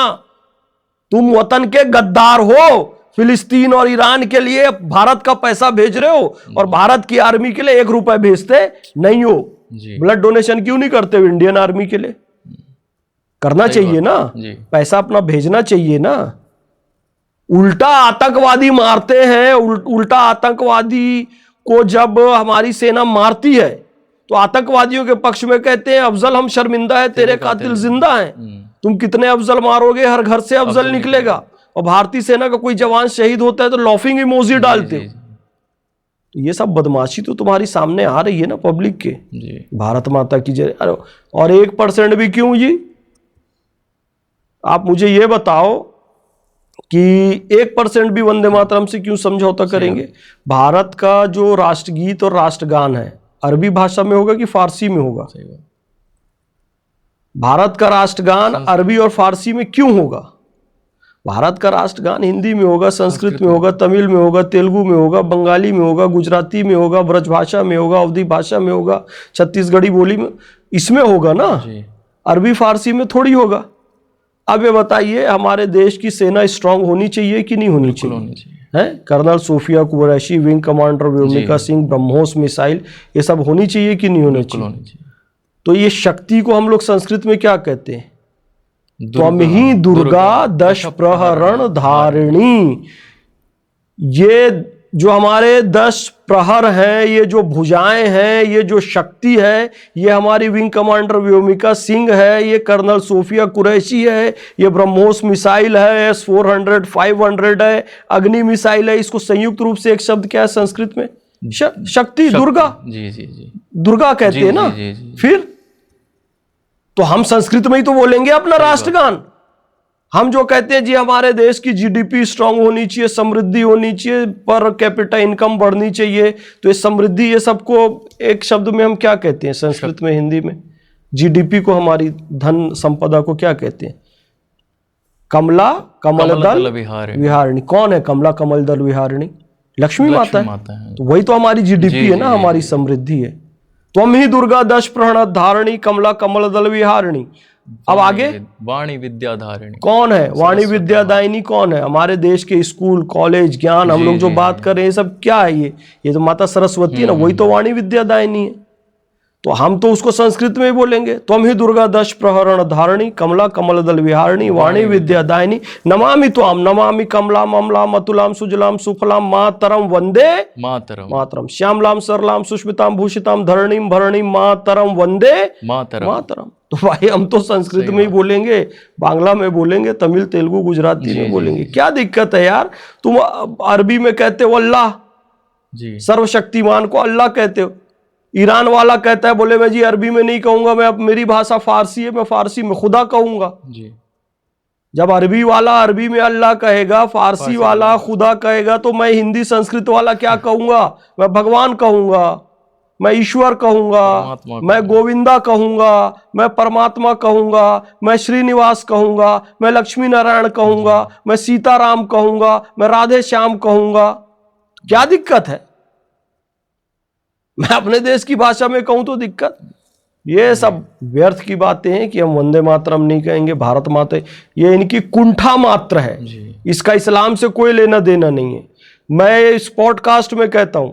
तुम वतन के गद्दार हो। फिलिस्तीन और ईरान के लिए भारत का पैसा भेज रहे हो और भारत की आर्मी के लिए 1 रुपए भेजते नहीं हो। ब्लड डोनेशन क्यों नहीं करते हो इंडियन आर्मी के लिए? करना चाहिए ना, पैसा अपना भेजना चाहिए ना। उल्टा आतंकवादी मारते हैं, उल्टा आतंकवादी को जब हमारी सेना मारती है तो आतंकवादियों के पक्ष में कहते हैं अफजल हम शर्मिंदा है, तेरे कातिल जिंदा हैं। तुम कितने अफजल मारोगे, हर घर से अफजल निकलेगा। और भारतीय सेना का कोई जवान शहीद होता है तो लॉफिंग इमोजी डालते हो। तो ये सब बदमाशी तो तुम्हारी सामने आ रही है ना पब्लिक के। भारत माता की जय। अरे और 1% भी क्यों जी? आप मुझे ये बताओ कि 1% भी वंदे मातरम से क्यों समझौता करेंगे? भारत का जो राष्ट्रगीत और राष्ट्रगान है अरबी भाषा में होगा कि फारसी में होगा? भारत का राष्ट्रगान अरबी और फारसी में क्यों होगा? भारत का राष्ट्रगान हिंदी में होगा, संस्कृत में होगा, तमिल में होगा, तेलुगु में होगा, बंगाली में होगा, गुजराती में होगा, ब्रजभाषा में होगा, अवधी भाषा में होगा, छत्तीसगढ़ी बोली में, इसमें होगा ना। अरबी फारसी में थोड़ी होगा। अब ये बताइए, हमारे देश की सेना स्ट्रांग होनी चाहिए कि नहीं होनी चाहिए? है colonel Sofiya Qureshi, wing commander Vyomika Singh, BrahMos missile, ये सब होनी चाहिए कि नहीं होनी चाहिए? तो ये शक्ति को हम लोग संस्कृत में क्या कहते हैं? त्वम ही दुर्गा दश प्रहरण धारिणी। ये जो हमारे 10 प्रहर हैं, ये जो भुजाएं हैं, ये जो शक्ति है, ये हमारी विंग कमांडर व्योमिका सिंह है, ये कर्नल सोफिया कुरैशी है, ये ब्रह्मोस मिसाइल है, S-400 500 है, अग्नि मिसाइल है। इसको संयुक्त रूप से एक शब्द क्या है संस्कृत में? शक्ति, दुर्गा। जी दुर्गा कहते हैं ना। फिर तो हम संस्कृत में ही तो बोलेंगे अपना राष्ट्रगान। हम जो कहते हैं जी हमारे देश की जीडीपी स्ट्रांग होनी चाहिए, समृद्धि होनी चाहिए, पर कैपिटा इनकम बढ़नी चाहिए, तो ये समृद्धि, ये सबको एक शब्द में हम क्या कहते हैं संस्कृत में, हिंदी में? जीडीपी को, हमारी धन संपदा को क्या कहते हैं? कमला कमल दल विहारिणी। कौन है कमला कमल दल विहारिणी? लक्ष्मी माता है। तो वही तो हमारी जीडीपी है ना, हमारी समृद्धि है। त्वम ही दुर्गा दश प्रहरण धारिणी, कमला कमल दल विहारिणी। अब आगे वाणी विद्या धारिणी। कौन है वाणी विद्यादायिनी? कौन है? हमारे देश के स्कूल कॉलेज ज्ञान हम लोग जो बात कर रहे हैं, सब क्या है? ये तो माता सरस्वती है ना, वही तो वाणी विद्यादायिनी है। तो हम तो उसको संस्कृत में ही बोलेंगे। त्वम ही दुर्गा दश प्रहरण धारिणी, कमला कमल दल विहारिणी, वाणी विद्यादायिनी, नमामि त्वाम, नमामि कमलाम अमलाम अतुलाम सुजलाम सुफलाम मातरम वंदे मातरम, श्यामलाम सरलाम सुष्मिताम भूषिताम धरणीम भरणीम मातरम वंदे मातरम। तो भाई हम तो संस्कृत में ही बोलेंगे, बांग्ला में बोलेंगे, तमिल तेलुगु गुजराती में बोलेंगे। क्या दिक्कत है यार? तुम अरबी में कहते हो अल्लाह, सर्वशक्तिमान को अल्लाह कहते हो। ईरान वाला कहता है, बोले मैं जी अरबी में नहीं कहूंगा, मैं, अब मेरी भाषा फारसी है, मैं फारसी में खुदा कहूंगा। जब अरबी वाला अरबी में अल्लाह कहेगा, फारसी वाला खुदा कहेगा, तो मैं हिंदी संस्कृत वाला क्या कहूंगा? मैं भगवान कहूंगा, मैं ईश्वर कहूंगा, मैं गोविंदा कहूंगा, मैं परमात्मा कहूंगा, मैं श्रीनिवास कहूंगा, मैं लक्ष्मी नारायण कहूंगा, मैं सीताराम कहूंगा, मैं राधे श्याम कहूंगा। क्या दिक्कत है? मैं अपने देश की भाषा में कहूं तो दिक्कत? ये सब व्यर्थ की बातें हैं कि हम वंदे मातरम नहीं कहेंगे, भारत माता, ये इनकी कुंठा मात्र है। इसका इस्लाम से कोई लेना देना नहीं है। मैं इस पॉडकास्ट में कहता हूं,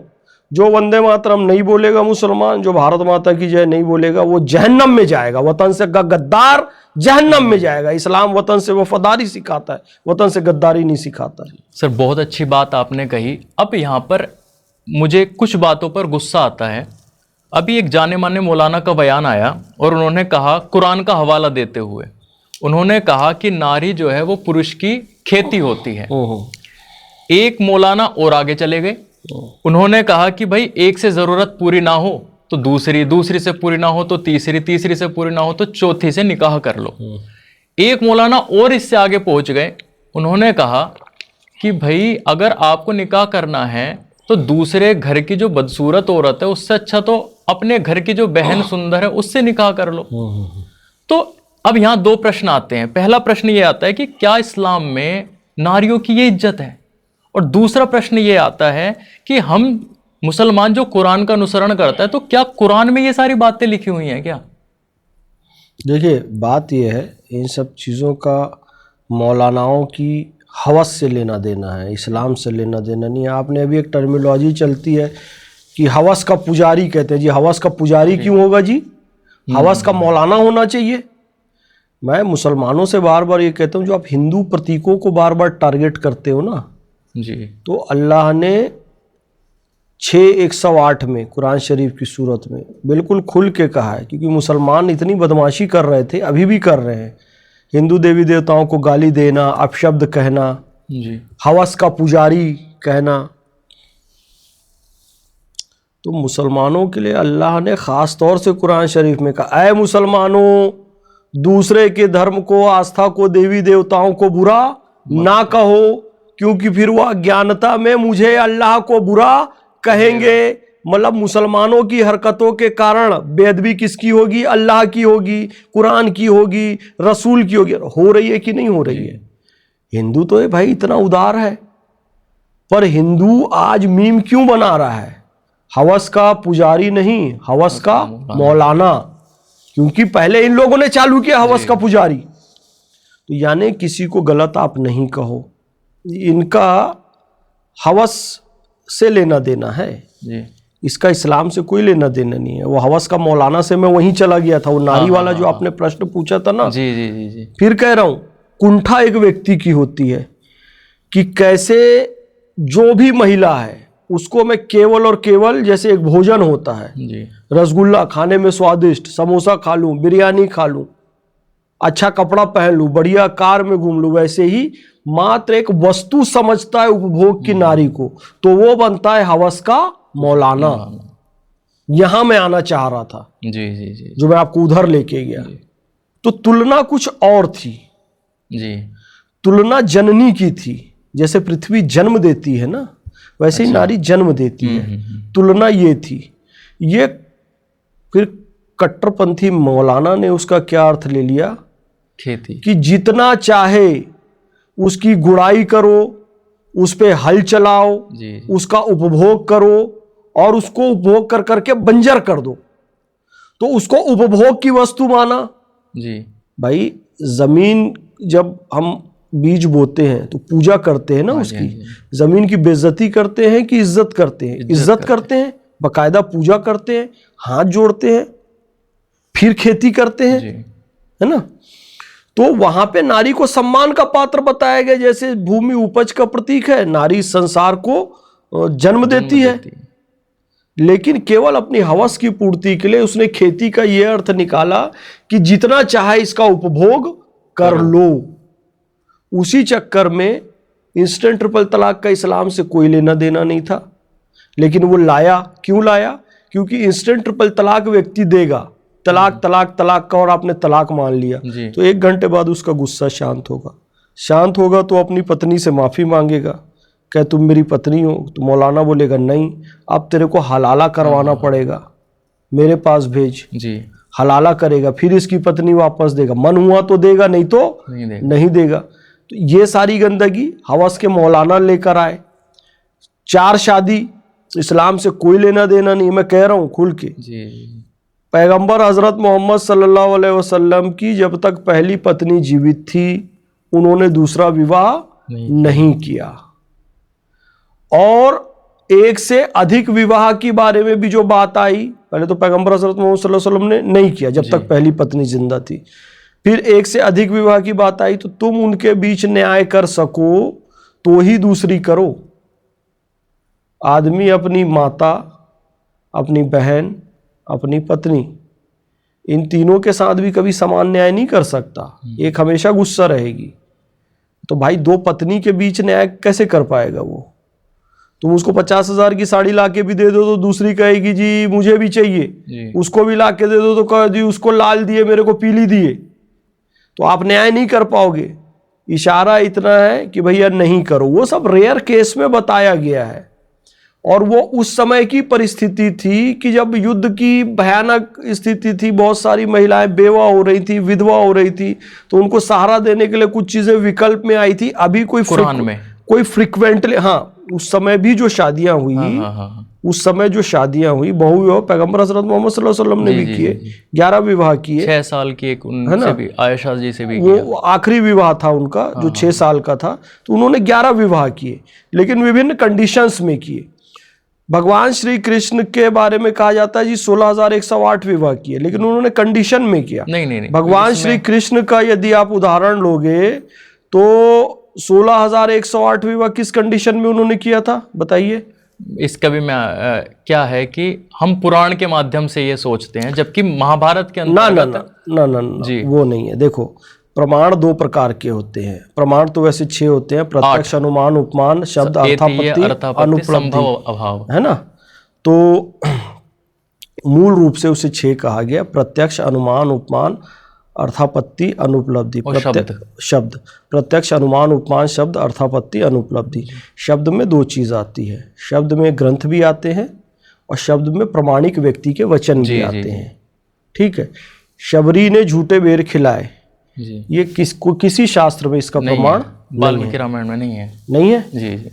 जो वंदे मातरम नहीं बोलेगा मुसलमान, जो भारत माता की जय नहीं बोलेगा, वो जहन्नम में जाएगा। वतन से गद्दार जहन्नम में जाएगा। इस्लाम वतन से वफादारी सिखाता है, वतन से गद्दारी नहीं सिखाता। सर बहुत अच्छी बात आपने कही। अब यहाँ पर मुझे कुछ बातों पर गुस्सा आता है। अभी एक जाने माने मौलाना का बयान आया और उन्होंने कहा, कुरान का हवाला देते हुए उन्होंने कहा कि नारी जो है वो पुरुष की खेती होती है। एक मौलाना और आगे चले गए, उन्होंने कहा कि भाई एक से जरूरत पूरी ना हो तो दूसरी, दूसरी से पूरी ना हो तो तीसरी, तीसरी से पूरी ना हो तो चौथी से निकाह कर लो। एक मौलाना और इससे आगे पहुंच गए, उन्होंने कहा कि भाई अगर आपको निकाह करना है तो दूसरे घर की जो बदसूरत औरत है उससे अच्छा तो अपने घर की जो बहन सुंदर है उससे निकाह कर लो। तो अब यहाँ 2 प्रश्न आते हैं। पहला प्रश्न ये आता है कि क्या इस्लाम में नारियों की ये इज्जत है? और दूसरा प्रश्न ये आता है कि हम मुसलमान जो कुरान का अनुसरण करता है, तो क्या कुरान में ये सारी बातें लिखी हुई हैं क्या? देखिए बात ये है, इन सब चीज़ों का मौलानाओं की हवस से लेना देना है, इस्लाम से लेना देना नहीं है। आपने अभी एक टर्मिनोलॉजी चलती है कि हवस का पुजारी कहते हैं जी। हवस का पुजारी क्यों होगा जी? हवस का मौलाना होना चाहिए। मैं मुसलमानों से बार बार ये कहता हूँ, जो आप हिंदू प्रतीकों को बार बार टारगेट करते हो ना जी, तो अल्लाह ने 6:108 में कुरान शरीफ की सूरत में बिल्कुल खुल के कहा है, क्योंकि मुसलमान इतनी बदमाशी कर रहे थे, अभी भी कर रहे हैं, हिंदू देवी देवताओं को गाली देना, अपशब्द कहना, जी हवस का पुजारी कहना। तो मुसलमानों के लिए अल्लाह ने ख़ास तौर से कुरान शरीफ में कहा, ऐ मुसलमानों, दूसरे के धर्म को, आस्था को, देवी देवताओं को बुरा ना कहो, क्योंकि फिर वह अज्ञानता में मुझे अल्लाह को बुरा कहेंगे। मतलब मुसलमानों की हरकतों के कारण बेअदबी किसकी होगी? अल्लाह की होगी, कुरान की होगी, रसूल की होगी। हो रही है कि नहीं हो रही है? हिंदू तो है भाई इतना उदार है, पर हिंदू आज मीम क्यों बना रहा है? हवस का पुजारी नहीं, हवस का मौलाना, क्योंकि पहले इन लोगों ने चालू किया हवस का पुजारी। तो यानी किसी को गलत आप नहीं कहो, इनका हवस से लेना देना है जी इसका इस्लाम से कोई लेना देना नहीं है। वो हवस का मौलाना से मैं वहीं चला गया था, वो नारी वाला जो आपने प्रश्न पूछा था ना। जी जी जी जी फिर कह रहा हूं, कुंठा एक व्यक्ति की होती है कि कैसे जो भी महिला है उसको मैं केवल और केवल, जैसे एक भोजन होता है, जी रसगुल्ला खाने में स्वादिष्ट, समोसा खा लूं, बिरयानी खा लूं, अच्छा कपड़ा पहन लूं, बढ़िया कार में घूम लूं, वैसे ही मात्र एक वस्तु समझता है उपभोग की नारी को, तो वो बनता है हवस का मौलाना। यहां मैं आना चाह रहा था, जी जी जी जो मैं आपको उधर लेके गया। तो तुलना कुछ और थी, जी तुलना जननी की थी। जैसे पृथ्वी जन्म देती है ना, वैसे ही नारी जन्म देती है। तुलना ये थी। ये फिर कट्टरपंथी मौलाना ने उसका क्या अर्थ ले लिया खेती कि जितना चाहे उसकी गुड़ाई करो, उस पे हल चलाओ, जी उसका उपभोग करो और उसको उपभोग कर करके बंजर कर दो, तो उसको उपभोग की वस्तु माना। जी भाई जमीन जब हम बीज बोते हैं तो पूजा करते हैं ना उसकी, जमीन की बेइज्जती करते हैं कि इज्जत करते हैं? इज्जत करते हैं, बकायदा पूजा करते हैं, हाथ जोड़ते हैं, फिर खेती करते हैं, जी है ना। तो वहां पे नारी को सम्मान का पात्र बताया गया। जैसे भूमि उपज का प्रतीक है, नारी संसार को जन्म देती है, लेकिन केवल अपनी हवस की पूर्ति के लिए उसने खेती का यह अर्थ निकाला कि जितना चाहे इसका उपभोग कर लो। उसी चक्कर में इंस्टेंट ट्रिपल तलाक का इस्लाम से कोई लेना देना नहीं था, लेकिन वो लाया। क्यों लाया? क्योंकि इंस्टेंट ट्रिपल तलाक व्यक्ति देगा, तलाक तलाक तलाक का, और आपने तलाक मान लिया तो 1 घंटे बाद उसका गुस्सा शांत होगा तो अपनी पत्नी से माफी मांगेगा, कह तुम मेरी पत्नी हो। तो मौलाना बोलेगा नहीं, अब तेरे को हलाला करवाना पड़ेगा, मेरे पास भेज। जी हलाला करेगा, फिर इसकी पत्नी वापस देगा, मन हुआ तो देगा, नहीं तो नहीं देगा। तो ये सारी गंदगी हवस के मौलाना लेकर आए। 4 शादी, इस्लाम से कोई लेना देना नहीं, मैं कह रहा हूं खुल के। जी पैगंबर हजरत मोहम्मद सल्लल्लाहु अलैहि वसल्लम की जब तक पहली पत्नी जीवित थी, उन्होंने दूसरा विवाह नहीं किया। और एक से अधिक विवाह की बारे में भी जो बात आई, पहले तो पैगंबर हजरत मोहम्मद सल्लल्लाहु अलैहि वसल्लम ने नहीं किया जब तक पहली पत्नी जिंदा थी। फिर एक से अधिक विवाह की बात आई, तो तुम उनके बीच न्याय कर सको तो ही दूसरी करो। आदमी अपनी माता, अपनी बहन, अपनी पत्नी, इन तीनों के साथ भी कभी समान न्याय नहीं कर सकता। एक हमेशा गुस्सा रहेगी। तो भाई 2 पत्नी के बीच न्याय कैसे कर पाएगा वो? तुम उसको 50,000 की साड़ी लाके भी दे दो तो दूसरी कहेगी जी मुझे भी चाहिए, उसको भी लाके दे दो तो कह दी उसको लाल दिए मेरे को पीली दिए, तो आप न्याय नहीं कर पाओगे। इशारा इतना है कि भैया नहीं करो। वो सब रेयर केस में बताया गया है, और वो उस समय की परिस्थिति थी कि जब युद्ध की भयानक स्थिति थी, बहुत सारी महिलाएं बेवा हो रही थी, विधवा हो रही थी, तो उनको सहारा देने के लिए कुछ चीजें विकल्प में आई थी। अभी कोई फ्रिक्वेंटली, हाँ उस समय भी जो शादियां हुई, उस समय जो शादियां हुई, बहुविवाह पैगंबर हजरत मोहम्मद सल्लल्लाहु अलैहि वसल्लम ने भी किए, 11 विवाह किए। 6 साल की एक उनसे भी, आयशा जी से भी वो आखिरी विवाह था उनका जो 6 साल का था, तो उन्होंने 11 विवाह किए, लेकिन विभिन्न कंडीशंस में किए। भगवान श्री कृष्ण के बारे में कहा जाता है जी 16,108 विवाह किए, लेकिन उन्होंने कंडीशन में किया। नहीं। भगवान श्री कृष्ण का यदि आप उदाहरण लोगे तो 16,108 विवाह किस कंडीशन में उन्होंने किया था बताइए? इसका भी मैं क्या है कि हम पुराण के माध्यम से ये सोचते हैं, जबकि महाभारत के अंदर ना जी वो नहीं है। देखो प्रमाण दो प्रकार के होते हैं। प्रमाण तो वैसे 6 होते हैं, प्रत्यक्ष, अनुमान, उपमान, शब्द, अर्थापत्ति, अनुपलब्धि, संभव, अभाव, है ना। तो मूल रूप से उसे 6 कहा गया, प्रत्यक्ष, अनुमान, उपमान, अर्थापत्ति, अनुपलब्धि। शब्द, प्रत्यक्ष, अनुमान, उपमान, शब्द, अर्थापत्ति, अनुपलब्धि। शब्द में 2 चीज आती है, शब्द में ग्रंथ भी आते हैं और शब्द में प्रमाणिक व्यक्ति के वचन भी आते हैं। ठीक है। शबरी ने झूठे बेर खिलाए, ये किसी शास्त्र में इसका प्रमाण वाल्मीकि रामायण में नहीं है। नहीं है जी जी,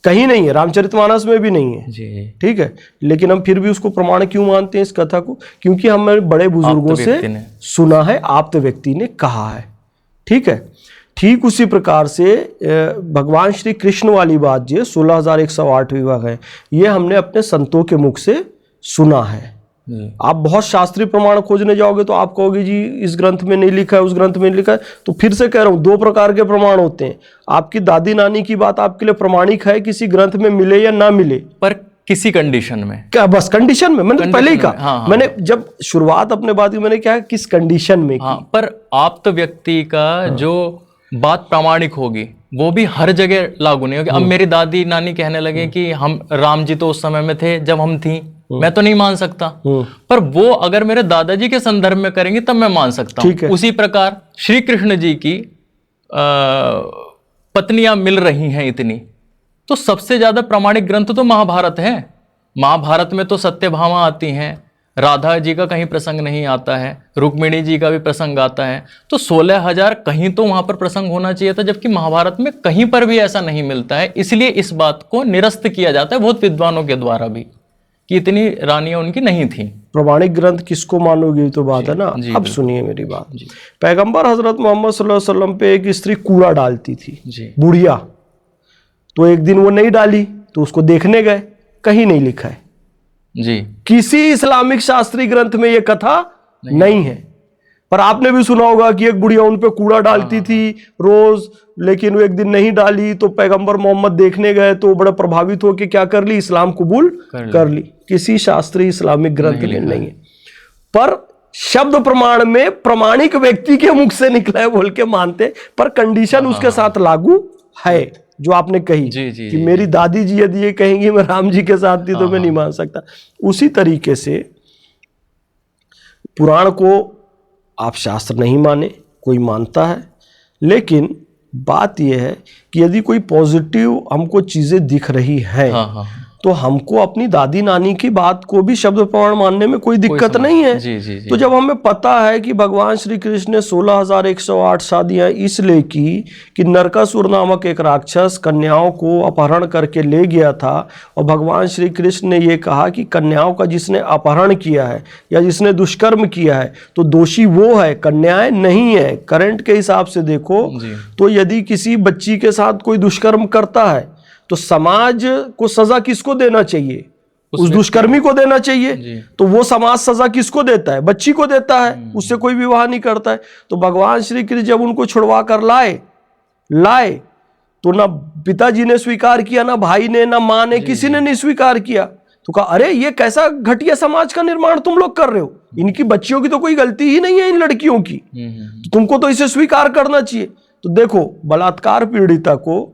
कहीं नहीं है, रामचरितमानस में भी नहीं है जी। ठीक है। लेकिन हम फिर भी उसको प्रमाण क्यों मानते हैं इस कथा को? क्योंकि हमारे बड़े बुजुर्गों से सुना है, आप्त व्यक्ति ने कहा है। ठीक है। ठीक उसी प्रकार से भगवान श्री कृष्ण वाली बात जो 16,108 विवाह है, ये हमने अपने संतों के मुख से सुना है। आप बहुत शास्त्रीय प्रमाण खोजने जाओगे तो आप कहोगे जी इस ग्रंथ में नहीं लिखा है, उस ग्रंथ में नहीं लिखा है। तो फिर से कह रहा हूं, 2 प्रकार के प्रमाण होते हैं। आपकी दादी नानी की बात आपके लिए प्रमाणिक है, किसी ग्रंथ में मिले या ना मिले, पर किसी कंडीशन में। क्या बस कंडीशन में? मैंने पहले ही कहा, हाँ। मैंने जब शुरुआत अपने बात की मैंने क्या किस कंडीशन में की। पर आप्त व्यक्ति का जो बात प्रामाणिक होगी वो भी हर जगह लागू नहीं होगी। अब मेरी दादी नानी कहने लगे कि हम राम जी तो उस समय में थे जब हम थी, मैं तो नहीं मान सकता, पर वो अगर मेरे दादाजी के संदर्भ में करेंगे तब मैं मान सकता हूं। उसी प्रकार श्री कृष्ण जी की पत्नियां मिल रही हैं इतनी, तो सबसे ज्यादा प्रामाणिक ग्रंथ तो महाभारत है। महाभारत में तो सत्यभामा आती हैं, राधा जी का कहीं प्रसंग नहीं आता है, रुक्मिणी जी का भी प्रसंग आता है, तो 16,000 कहीं तो वहां पर प्रसंग होना चाहिए था, जबकि महाभारत में कहीं पर भी ऐसा नहीं मिलता है। इसलिए इस बात को निरस्त किया जाता है बहुत विद्वानों के द्वारा भी कि इतनी रानियां उनकी नहीं थी। प्रमाणिक ग्रंथ किसको मानोगे तो बात है ना। अब सुनिए मेरी बात। पैगंबर हजरत मोहम्मद सल्लल्लाहु अलैहि वसल्लम पे एक स्त्री कूड़ा डालती थी, बुढ़िया। तो एक दिन वो नहीं डाली तो उसको देखने गए, कहीं नहीं लिखा है जी, किसी इस्लामिक शास्त्रीय ग्रंथ में ये कथा नहीं है। पर आपने भी सुना होगा कि एक बुढ़िया उन पे कूड़ा डालती थी रोज, लेकिन वो एक दिन नहीं डाली तो पैगंबर मोहम्मद देखने गए तो बड़ा प्रभावित होकर क्या कर ली, इस्लाम कबूल कर ली। किसी शास्त्रीय इस्लामिक ग्रंथ में नहीं है, पर शब्द प्रमाण में प्रामाणिक व्यक्ति के मुख से निकला है बोल के मानते, पर कंडीशन उसके साथ लागू है जो आपने कही कि मेरी दादी जी यदि ये कहेंगी मैं राम जी के साथ थी तो मैं नहीं मान सकता। उसी तरीके से पुराण को आप शास्त्र नहीं माने, कोई मानता है, लेकिन बात यह है कि यदि कोई पॉजिटिव हमको चीजें दिख रही है तो हमको अपनी दादी नानी की बात को भी शब्द प्रमाण मानने में कोई दिक्कत नहीं है। जी। तो जब हमें पता है कि भगवान श्री कृष्ण ने 16,108 शादियां इसलिए की कि नरकासुर नामक एक राक्षस कन्याओं को अपहरण करके ले गया था, और भगवान श्री कृष्ण ने यह कहा कि कन्याओं का जिसने अपहरण किया है या जिसने दुष्कर्म किया है तो दोषी वो है, कन्याएं नहीं है। करंट के हिसाब से देखो तो यदि किसी बच्ची के साथ कोई दुष्कर्म करता है तो समाज को सजा किसको देना चाहिए? उस दुष्कर्मी को देना चाहिए। तो वो समाज सजा किसको देता है? बच्ची को देता है, उससे कोई विवाह नहीं करता है। तो भगवान श्री कृष्ण जब उनको छुड़वा कर लाए तो ना पिताजी ने स्वीकार किया, ना भाई ने, ना माँ ने, किसी ने नहीं स्वीकार किया। तो कहा अरे ये कैसा घटिया समाज का निर्माण तुम लोग कर रहे हो, इनकी बच्चियों की तो कोई गलती ही नहीं है, इन लड़कियों की, तुमको तो इसे स्वीकार करना चाहिए। तो देखो बलात्कार पीड़िता को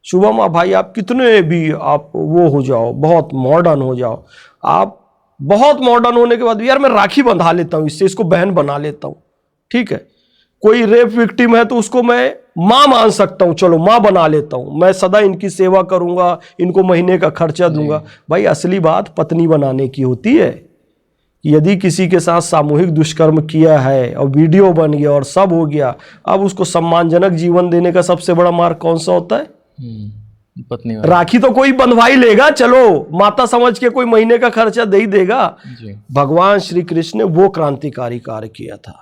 शुभम भाई आप कितने भी आप वो हो जाओ, बहुत मॉडर्न हो जाओ, आप बहुत मॉडर्न होने के बाद यार मैं राखी बंधा लेता हूँ इससे, इसको बहन बना लेता हूँ, ठीक है। कोई रेप विक्टिम है तो उसको मैं माँ मान सकता हूँ, चलो माँ बना लेता हूँ, मैं सदा इनकी सेवा करूंगा, इनको महीने का खर्चा दूंगा। भाई असली बात पत्नी बनाने की होती है। यदि किसी के साथ सामूहिक दुष्कर्म किया है और वीडियो बन गया और सब हो गया, अब उसको सम्मानजनक जीवन देने का सबसे बड़ा मार्ग कौन सा होता है? पत्नी। राखी तो कोई बंधवाई लेगा, चलो माता समझ के कोई महीने का खर्चा दे ही देगा। भगवान श्री कृष्ण ने वो क्रांतिकारी कार्य किया था,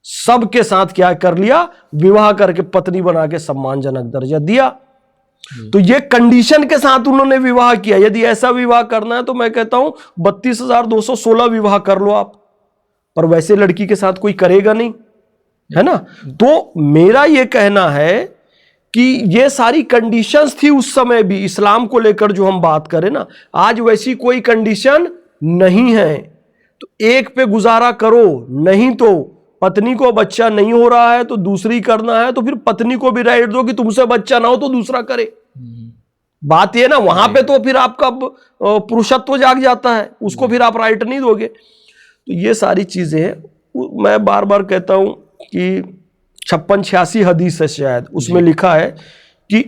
सबके साथ क्या कर लिया, विवाह करके पत्नी बना के सम्मानजनक दर्जा दिया। तो ये कंडीशन के साथ उन्होंने विवाह किया। यदि ऐसा विवाह करना है तो मैं कहता हूं 32,216 विवाह कर लो आप, पर वैसे लड़की के साथ कोई करेगा नहीं, है ना। तो मेरा ये कहना है कि ये सारी कंडीशंस थी उस समय भी, इस्लाम को लेकर जो हम बात करें ना, आज वैसी कोई कंडीशन नहीं है। तो एक पे गुजारा करो, नहीं तो पत्नी को बच्चा नहीं हो रहा है तो दूसरी करना है, तो फिर पत्नी को भी राइट दो कि तुमसे बच्चा ना हो तो दूसरा करे। बात ये ना, वहां पे तो फिर आपका पुरुषत्व जाग जाता है, उसको फिर आप राइट नहीं दोगे। तो ये सारी चीजें हैं। मैं बार बार कहता हूं कि 56-86 हदीस है शायद, उसमें लिखा है कि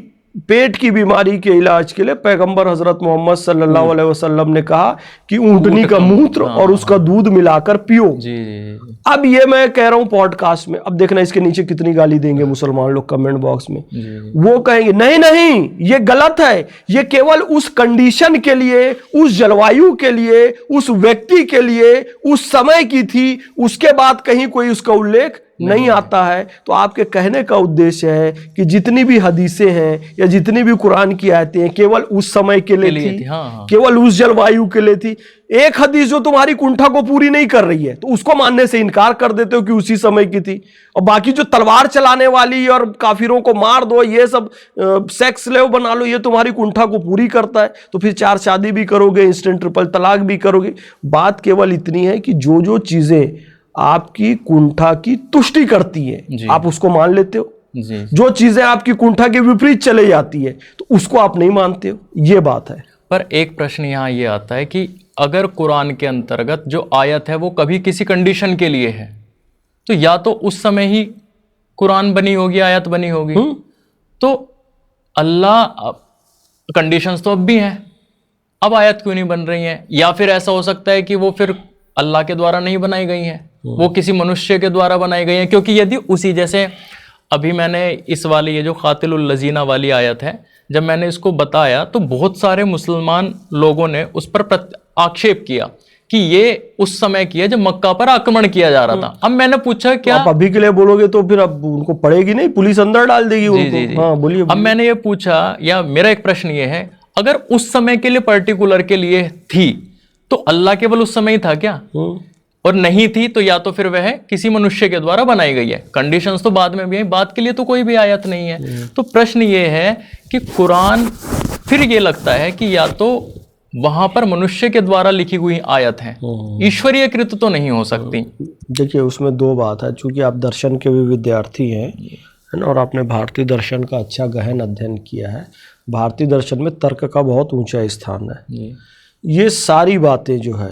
पेट की बीमारी के इलाज के लिए पैगंबर हजरत मोहम्मद सल्लल्लाहु अलैहि वसल्लम ने कहा कि ऊंटनी का मूत्र और उसका दूध मिलाकर पियो। जी। अब ये मैं कह रहा हूं पॉडकास्ट में, अब देखना इसके नीचे कितनी गाली देंगे मुसलमान लोग कमेंट बॉक्स में। वो कहेंगे नहीं नहीं ये गलत है, ये केवल उस कंडीशन के लिए, उस जलवायु के लिए, उस व्यक्ति के लिए, उस समय की थी, उसके बाद कहीं कोई उसका उल्लेख नहीं आता है। तो आपके कहने का उद्देश्य है कि जितनी भी हदीसें हैं या जितनी भी कुरान की आयतें हैं केवल उस समय के लिए थी, हाँ। केवल उस जलवायु के लिए थी। एक हदीस जो तुम्हारी कुंठा को पूरी नहीं कर रही है तो उसको मानने से इनकार कर देते हो कि उसी समय की थी, और बाकी जो तलवार चलाने वाली और काफिरों को मार दो, ये सब सेक्स स्लेव बना लो, ये तुम्हारी कुंठा को पूरी करता है, तो फिर 4 शादी भी करोगे, इंस्टेंट ट्रिपल तलाक भी करोगे। बात केवल इतनी है कि जो जो चीजें आपकी कुंठा की तुष्टि करती है आप उसको मान लेते हो जी। जो चीजें आपकी कुंठा के विपरीत चले जाती है तो उसको आप नहीं मानते हो। ये बात है। पर एक प्रश्न यहाँ ये आता है कि अगर कुरान के अंतर्गत जो आयत है वो कभी किसी कंडीशन के लिए है तो या तो उस समय ही कुरान बनी होगी, आयत बनी होगी, तो अल्लाह कंडीशंस तो अब भी हैं, अब आयत क्यों नहीं बन रही हैं? या फिर ऐसा हो सकता है कि वो फिर अल्लाह के द्वारा नहीं बनाई गई हैं, वो किसी मनुष्य के द्वारा बनाई गई हैं। क्योंकि यदि उसी जैसे अभी मैंने इस वाली ये जो कातिलुल लजीना वाली आयत है, जब मैंने इसको बताया तो बहुत सारे मुसलमान लोगों ने उस पर आक्षेप किया कि ये उस समय की है जब मक्का पर आक्रमण किया जा रहा था। अब मैंने पूछा क्या आप अभी के लिए बोलोगे तो फिर अब उनको पड़ेगी नहीं, पुलिस अंदर डाल देगी उनको। हाँ बोलिए। अब मैंने ये पूछा, या मेरा एक प्रश्न ये है, अगर उस समय के लिए पर्टिकुलर के लिए थी तो अल्लाह केवल उस समय ही था क्या? और नहीं थी तो या तो फिर वह किसी मनुष्य के द्वारा बनाई गई है। कंडीशंस तो बाद में भी है, बात के लिए तो कोई भी आयत नहीं है। तो प्रश्न ये है कि कुरान फिर ये लगता है कि या तो वहां पर मनुष्य के द्वारा लिखी हुई आयत है, ईश्वरीय कृत तो नहीं हो सकती। देखिए उसमें 2 बात है, चूंकि आप दर्शन के भी विद्यार्थी हैं है ना, और आपने भारतीय दर्शन का अच्छा गहन अध्ययन किया है। भारतीय दर्शन में तर्क का बहुत ऊंचा स्थान है। ये सारी बातें जो है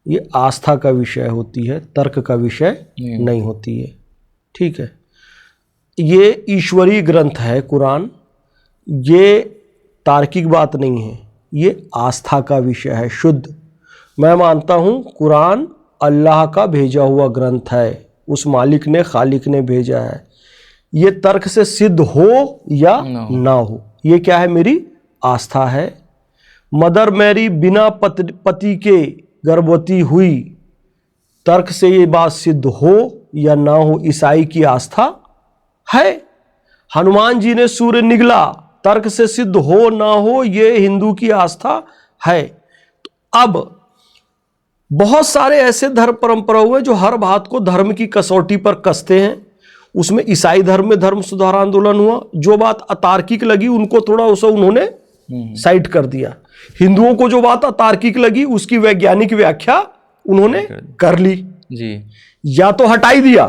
ये आस्था का विषय होती है, तर्क का विषय नहीं होती है। ठीक है, ये ईश्वरीय ग्रंथ है कुरान, ये तार्किक बात नहीं है, ये आस्था का विषय है शुद्ध। मैं मानता हूँ कुरान अल्लाह का भेजा हुआ ग्रंथ है, उस मालिक ने, खालिक ने भेजा है। ये तर्क से सिद्ध हो या ना हो, ये क्या है? मेरी आस्था है। मदर मैरी बिना पति के गर्भवती हुई, तर्क से ये बात सिद्ध हो या ना हो, ईसाई की आस्था है। हनुमान जी ने सूर्य निगला, तर्क से सिद्ध हो ना हो, ये हिंदू की आस्था है। तो अब बहुत सारे ऐसे धर्म परंपरा हुए जो हर बात को धर्म की कसौटी पर कसते हैं। उसमें ईसाई धर्म में धर्म सुधार आंदोलन हुआ, जो बात अतार्किक लगी उनको थोड़ा उसे उन्होंने साइड कर दिया। हिंदुओं को जो बात अतार्किक लगी उसकी वैज्ञानिक व्याख्या उन्होंने कर ली जी, या तो हटाई दिया,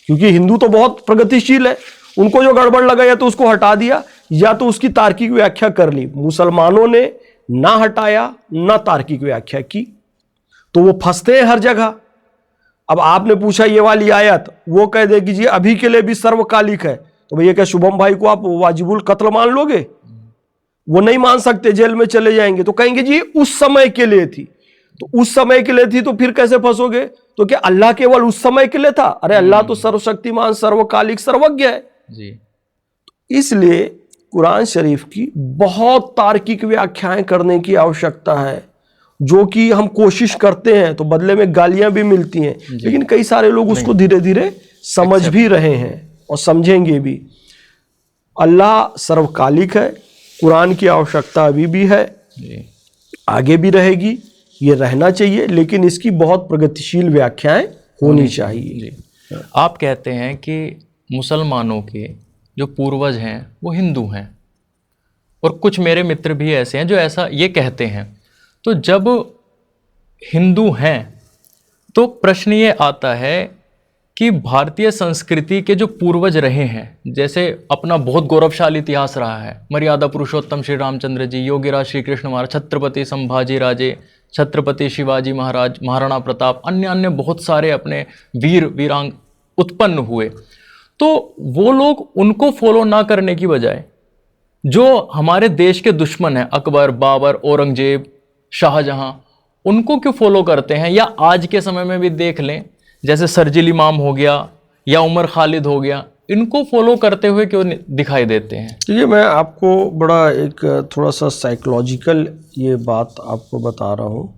क्योंकि हिंदू तो बहुत प्रगतिशील है, उनको जो गड़बड़ लगा या तो उसको हटा दिया या तो उसकी तार्किक व्याख्या कर ली। मुसलमानों ने ना हटाया ना तार्किक व्याख्या की, तो वो फंसते हैं हर जगह। अब आपने पूछा ये वाली आयत, वो कह देगी जी अभी के लिए भी सर्वकालिक है, तो भैया क्या शुभम भाई को आप वाजिबुल कत्ल मान लोगे? वो नहीं मान सकते, जेल में चले जाएंगे। तो कहेंगे जी उस समय के लिए थी, तो उस समय के लिए थी तो फिर कैसे फंसोगे? तो क्या अल्लाह केवल उस समय के लिए था? अरे अल्लाह तो सर्वशक्तिमान, सर्वकालिक, सर्वज्ञ है जी। इसलिए कुरान शरीफ की बहुत तार्किक व्याख्याएं करने की आवश्यकता है, जो कि हम कोशिश करते हैं, तो बदले में गालियां भी मिलती हैं, लेकिन कई सारे लोग उसको धीरे धीरे समझ भी रहे हैं और समझेंगे भी। अल्लाह सर्वकालिक है, कुरान की आवश्यकता अभी भी है, आगे भी रहेगी, ये रहना चाहिए, लेकिन इसकी बहुत प्रगतिशील व्याख्याएं होनी चाहिए। आप कहते हैं कि मुसलमानों के जो पूर्वज हैं वो हिंदू हैं, और कुछ मेरे मित्र भी ऐसे हैं जो ऐसा ये कहते हैं। तो जब हिंदू हैं तो प्रश्न ये आता है कि भारतीय संस्कृति के जो पूर्वज रहे हैं, जैसे अपना बहुत गौरवशाली इतिहास रहा है, मर्यादा पुरुषोत्तम श्री रामचंद्र जी, योगीराज श्री कृष्ण महाराज, छत्रपति संभाजी राजे, छत्रपति शिवाजी महाराज, महाराणा प्रताप, अन्य अन्य बहुत सारे अपने वीर वीरांग उत्पन्न हुए, तो वो लोग उनको फॉलो ना करने की बजाय जो हमारे देश के दुश्मन हैं, अकबर, बाबर, औरंगजेब, शाहजहां, उनको क्यों फॉलो करते हैं? या आज के समय में भी देख लें, जैसे सरजिल इमाम हो गया या उमर खालिद हो गया, इनको फॉलो करते हुए क्यों दिखाई देते हैं? ये मैं आपको बड़ा एक थोड़ा सा साइकोलॉजिकल ये बात आपको बता रहा हूँ।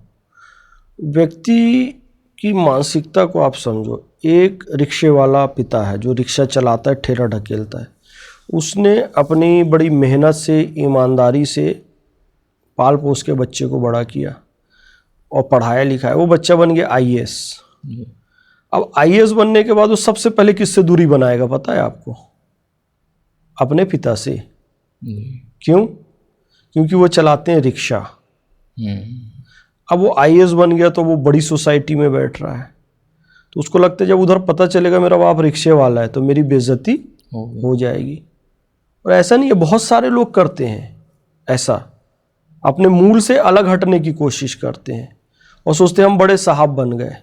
व्यक्ति की मानसिकता को आप समझो। एक रिक्शे वाला पिता है जो रिक्शा चलाता है, ठेला ढकेलता है। उसने अपनी बड़ी मेहनत से, ईमानदारी से पाल पोस के बच्चे को बड़ा किया और पढ़ाया लिखाया। वो बच्चा बन गया आईएएस। अब आईएएस बनने के बाद वो सबसे पहले किससे दूरी बनाएगा पता है आपको? अपने पिता से। क्यों? क्योंकि वो चलाते हैं रिक्शा। अब वो आईएएस बन गया तो वो बड़ी सोसाइटी में बैठ रहा है, तो उसको लगता है जब उधर पता चलेगा मेरा बाप रिक्शे वाला है तो मेरी बेइज्जती हो जाएगी। और ऐसा नहीं है, बहुत सारे लोग करते हैं ऐसा, अपने मूल से अलग हटने की कोशिश करते हैं और सोचते हैं हम बड़े साहब बन गए।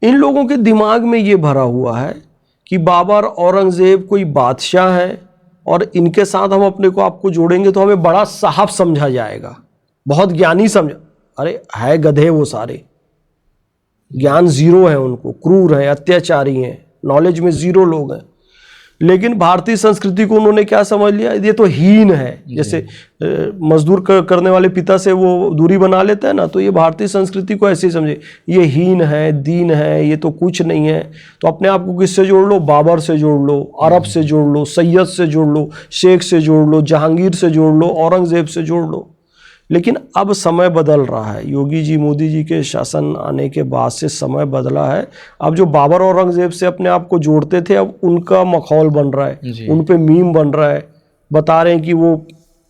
इन लोगों के दिमाग में ये भरा हुआ है कि बाबर, औरंगजेब कोई बादशाह है और इनके साथ हम अपने को आपको जोड़ेंगे तो हमें बड़ा साहब समझा जाएगा, बहुत ज्ञानी समझा। अरे है गधे वो सारे, ज्ञान जीरो है उनको, क्रूर है, अत्याचारी हैं, नॉलेज में जीरो लोग हैं। लेकिन भारतीय संस्कृति को उन्होंने क्या समझ लिया, ये तो हीन है। जैसे मजदूर करने वाले पिता से वो दूरी बना लेता है ना, तो ये भारतीय संस्कृति को ऐसे ही समझे, ये हीन है, दीन है, ये तो कुछ नहीं है। तो अपने आप को किससे जोड़ लो? बाबर से जोड़ लो, अरब से जोड़ लो, सैयद से जोड़ लो, शेख से जोड़ लो, जहांगीर से जोड़ लो, औरंगजेब से जोड़ लो। लेकिन अब समय बदल रहा है। योगी जी, मोदी जी के शासन आने के बाद से समय बदला है। अब जो बाबर, औरंगजेब से अपने आप को जोड़ते थे, अब उनका मखौल बन रहा है, उन पे मीम बन रहा है, बता रहे हैं कि वो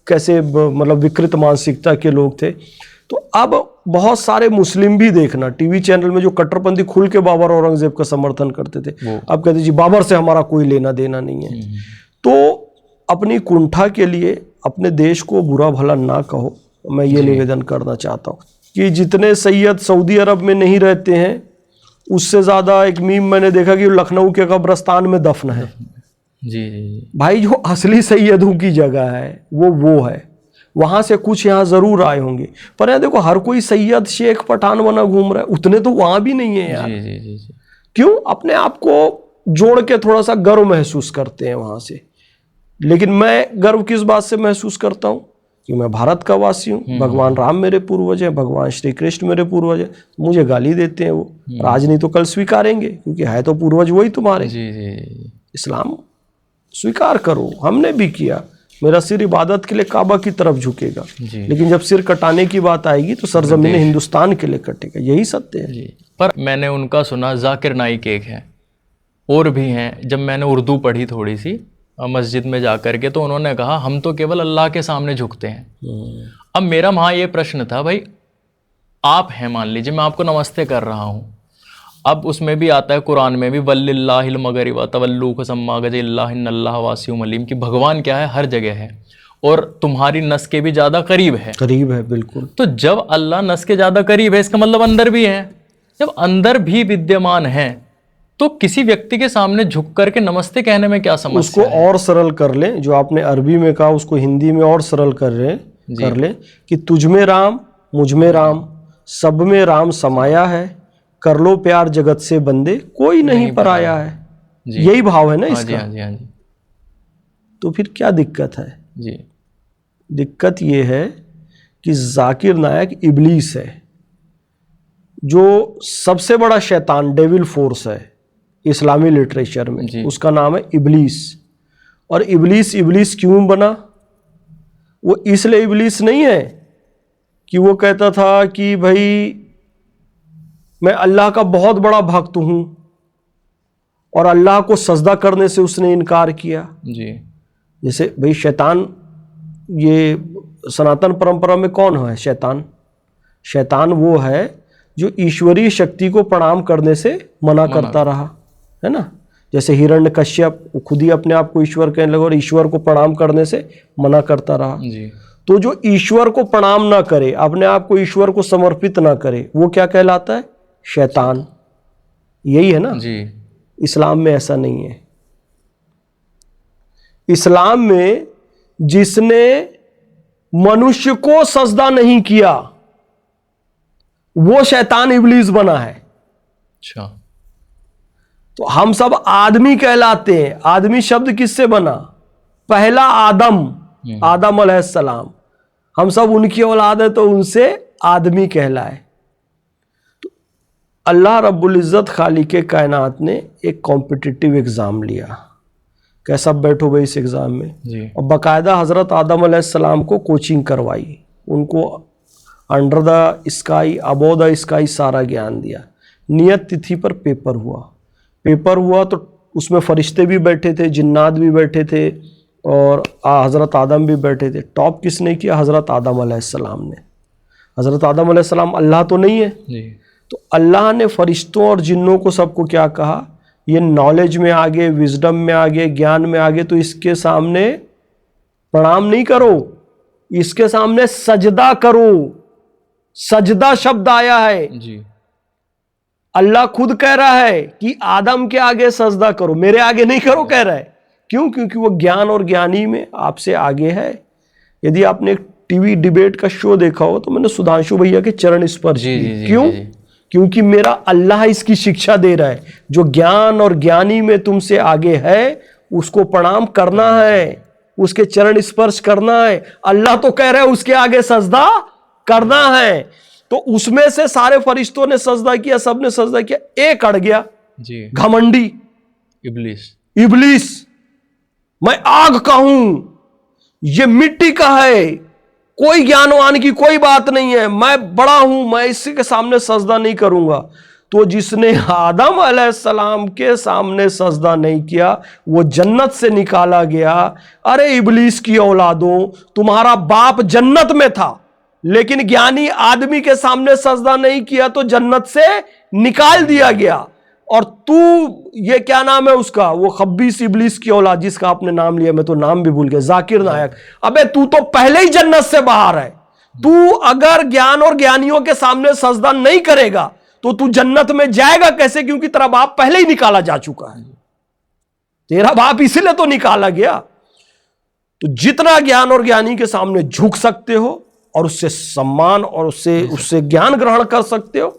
कैसे मतलब विकृत मानसिकता के लोग थे। तो अब बहुत सारे मुस्लिम भी देखना टीवी चैनल में जो कट्टरपंथी खुल के बाबर, औरंगजेब का समर्थन करते थे, अब कहते जी बाबर से हमारा कोई लेना देना नहीं है। तो अपनी कुंठा के लिए अपने देश को बुरा भला ना कहो। मैं ये निवेदन करना चाहता हूँ कि जितने सैयद सऊदी अरब में नहीं रहते हैं, उससे ज़्यादा एक मीम मैंने देखा कि लखनऊ के कब्रस्तान में दफन है। जी भाई, जो असली सैयदों की जगह है वो है। वहाँ से कुछ यहाँ ज़रूर आए होंगे, पर यार देखो हर कोई सैयद, शेख, पठान बना घूम रहा है, उतने तो वहाँ भी नहीं है यार। जी। क्यों? अपने आप को जोड़ के थोड़ा सा गर्व महसूस करते हैं वहाँ से। लेकिन मैं गर्व किस बात से महसूस करता हूँ कि मैं भारत का वासी हूँ, भगवान राम मेरे पूर्वज हैं, भगवान श्री कृष्ण मेरे पूर्वज हैं। मुझे गाली देते हैं वो, आज नहीं तो कल स्वीकारेंगे, क्योंकि है तो पूर्वज वही तुम्हारे। जी। इस्लाम स्वीकार करो, हमने भी किया। मेरा सिर इबादत के लिए काबा की तरफ झुकेगा, लेकिन जब सिर कटाने की बात आएगी तो सरजमीन हिंदुस्तान के लिए कटेगा। यही सत्य है। पर मैंने उनका सुना, जाकिर नाइक एक है, और भी हैं। जब मैंने उर्दू पढ़ी थोड़ी सी मस्जिद में जाकर के, तो उन्होंने कहा हम तो केवल अल्लाह के सामने झुकते हैं। अब मेरा वहाँ ये प्रश्न था, भाई आप हैं, मान लीजिए मैं आपको नमस्ते कर रहा हूँ, अब उसमें भी आता है कुरान में भी, वल्लिल्लाहिल मगरिब तवल्लू कसम्मा गज़िल्लाह इन्नल्लाह वासिउम अलीम, कि भगवान क्या है, हर जगह है और तुम्हारी नस के भी ज़्यादा करीब है। बिल्कुल। तो जब अल्लाह नस के ज़्यादा करीब है, इसका मतलब अंदर भी है। जब अंदर भी विद्यमान है तो किसी व्यक्ति के सामने झुक करके नमस्ते कहने में क्या समस्या उसको है? और सरल कर ले, जो आपने अरबी में कहा उसको हिंदी में और सरल कर ले कि तुझ में राम, मुझ में राम, सब में राम समाया है, कर लो प्यार जगत से बंदे, कोई नहीं पराया है। यही भाव है ना इसका। हाँ जी। तो फिर क्या दिक्कत है? जी, दिक्कत ये है कि जाकिर नायक इबलीस है, जो सबसे बड़ा शैतान, डेविल फोर्स है इस्लामी लिटरेचर में, उसका नाम है इबलीस। और इबलीस क्यों बना? वो इसलिए इबलीस नहीं है कि वो कहता था कि भाई मैं अल्लाह का बहुत बड़ा भक्त हूं और अल्लाह को सजदा करने से उसने इनकार किया। जी। जैसे भाई शैतान, ये सनातन परंपरा में कौन है शैतान? शैतान वो है जो ईश्वरीय शक्ति को प्रणाम करने से मना करता रहा, है ना। जैसे हिरण्यकश्यप, वो खुद ही अपने आप को ईश्वर कहने लगा और ईश्वर को प्रणाम करने से मना करता रहा। जी। तो जो ईश्वर को प्रणाम ना करे, अपने आप को ईश्वर को समर्पित ना करे, वो क्या कहलाता है? शैतान। यही है ना जी। इस्लाम में ऐसा नहीं है। इस्लाम में जिसने मनुष्य को सजदा नहीं किया वो शैतान इब्लीस बना है। अच्छा। तो हम सब आदमी कहलाते हैं। आदमी शब्द किससे बना? पहला आदम, आदम अलैहिस्सलाम। हम सब उनकी औलाद है तो उनसे आदमी कहलाए। तो अल्लाह रब्बुल इज़्ज़त खालिक कायनात ने एक कॉम्पिटिटिव एग्जाम लिया। कैसा बैठो भाई इस एग्जाम में जी। और बाकायदा हजरत आदम अलैहिस्सलाम को कोचिंग करवाई, उनको under the sky above the sky सारा ज्ञान दिया। नियत तिथि पर पेपर हुआ तो उसमें फरिश्ते भी बैठे थे, जिन्नात भी बैठे थे और हज़रत आदम भी बैठे थे। टॉप किसने किया? हज़रत आदम अलैहिस्सलाम ने। हज़रत आदम अलैहिस्सलाम अल्लाह तो नहीं है जी। तो अल्लाह ने फरिश्तों और जिन्नों को सबको क्या कहा? ये नॉलेज में आगे, विजडम में आगे, ज्ञान में आगे, तो इसके सामने प्रणाम नहीं करो, इसके सामने सजदा करो। सजदा शब्द आया है। जी। अल्लाह खुद कह रहा है कि आदम के आगे सजदा करो, मेरे आगे नहीं करो कह रहा है। क्यों? क्योंकि वो ज्ञान और ज्ञानी में आपसे आगे है। यदि आपने एक टीवी डिबेट का शो देखा हो तो मैंने सुधांशु भैया के चरण स्पर्श किए। क्यों? क्योंकि मेरा अल्लाह इसकी शिक्षा दे रहा है, जो ज्ञान और ज्ञानी में तुमसे आगे है उसको प्रणाम करना है, उसके चरण स्पर्श करना है। अल्लाह तो कह रहा है उसके आगे सजदा करना है। तो उसमें से सारे फरिश्तों ने सजदा किया, सबने सजदा किया, एक अड़ गया जी। घमंडी इब्लीस। मैं आग का हूं, ये मिट्टी का है, कोई ज्ञानवान की कोई बात नहीं है, मैं बड़ा हूं, मैं इसी के सामने सजदा नहीं करूंगा। तो जिसने आदम अलैहिस्सलाम के सामने सजदा नहीं किया वो जन्नत से निकाला गया। अरे इब्लीस की औलादों, तुम्हारा बाप जन्नत में था लेकिन ज्ञानी आदमी के सामने सजदा नहीं किया तो जन्नत से निकाल दिया गया। और तू, ये क्या नाम है उसका, वो खब्बीस इब्लीस की औलाद जिसका आपने नाम लिया, मैं तो नाम भी भूल गया, जाकिर नायक। अबे तू तो पहले ही जन्नत से बाहर है। तू अगर ज्ञान और ज्ञानियों के सामने सजदा नहीं करेगा तो तू जन्नत में जाएगा कैसे? क्योंकि तेरा बाप पहले ही निकाला जा चुका है। तेरा बाप इसीलिए तो निकाला गया। तो जितना ज्ञान और ज्ञानी के सामने झुक सकते हो और उससे सम्मान और उससे ज्ञान ग्रहण कर सकते हो,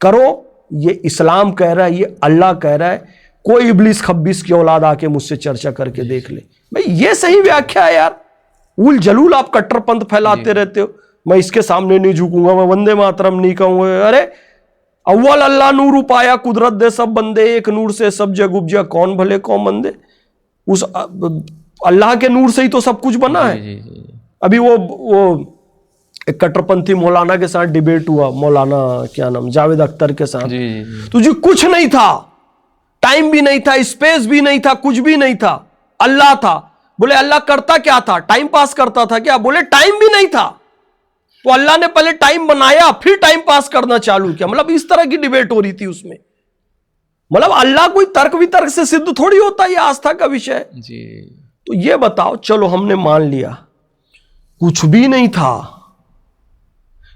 करो। ये इस्लाम कह रहा है, ये अल्लाह कह रहा है। कोई इब्लीस खब्बीस की औलाद आके मुझसे चर्चा करके देख ले। भाई ये सही व्याख्या है यार। उल जलूल आप कट्टरपंथ फैलाते रहते हो, मैं इसके सामने नहीं झुकूंगा, मैं वंदे मातरम नहीं कहूंगा। अरे अव्वल अल्लाह नूर उपाया, कुदरत दे सब बंदे, एक नूर से सब जग उपजा, कौन भले कौन मंदे। उस अल्लाह के नूर से ही तो सब कुछ बना है। अभी वो एक कट्टरपंथी मौलाना के साथ डिबेट हुआ, मौलाना क्या नाम, जावेद अख्तर के साथ। तुझे कुछ नहीं था, टाइम भी नहीं था, स्पेस भी नहीं था, कुछ भी नहीं था, अल्लाह था। बोले अल्लाह करता क्या था? टाइम पास करता था क्या? बोले टाइम भी नहीं था तो अल्लाह ने पहले टाइम बनाया फिर टाइम पास करना चालू किया। मतलब इस तरह की डिबेट हो रही थी उसमें। मतलब अल्लाह कोई तर्क वितर्क से सिद्ध थोड़ी होता, ये आस्था का विषय जी। तो ये बताओ, चलो हमने मान लिया कुछ भी नहीं था,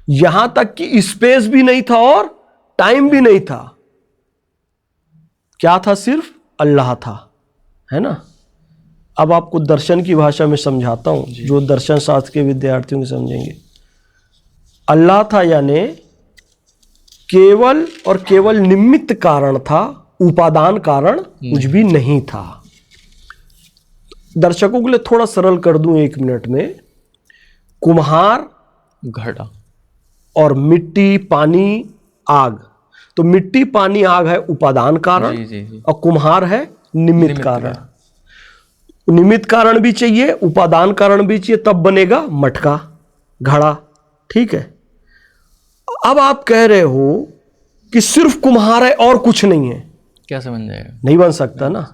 यहां तक कि स्पेस भी नहीं था और टाइम भी नहीं था, क्या था? सिर्फ अल्लाह था, है ना। अब आपको दर्शन की भाषा में समझाता हूं, जो दर्शन शास्त्र के विद्यार्थियों को समझेंगे। अल्लाह था यानी केवल और केवल निमित्त कारण था, उपादान कारण कुछ भी नहीं था। दर्शकों के लिए थोड़ा सरल कर दूं 1 मिनट में। कुम्हार, घड़ा और मिट्टी, पानी, आग। तो मिट्टी, पानी, आग है उपादान कारण और कुम्हार है निमित्त कारण। निमित्त कारण भी चाहिए, उपादान कारण भी चाहिए, तब बनेगा मटका, घड़ा। ठीक है। अब आप कह रहे हो कि सिर्फ कुम्हार है और कुछ नहीं है, कैसे बन जाएगा? नहीं बन सकता ना।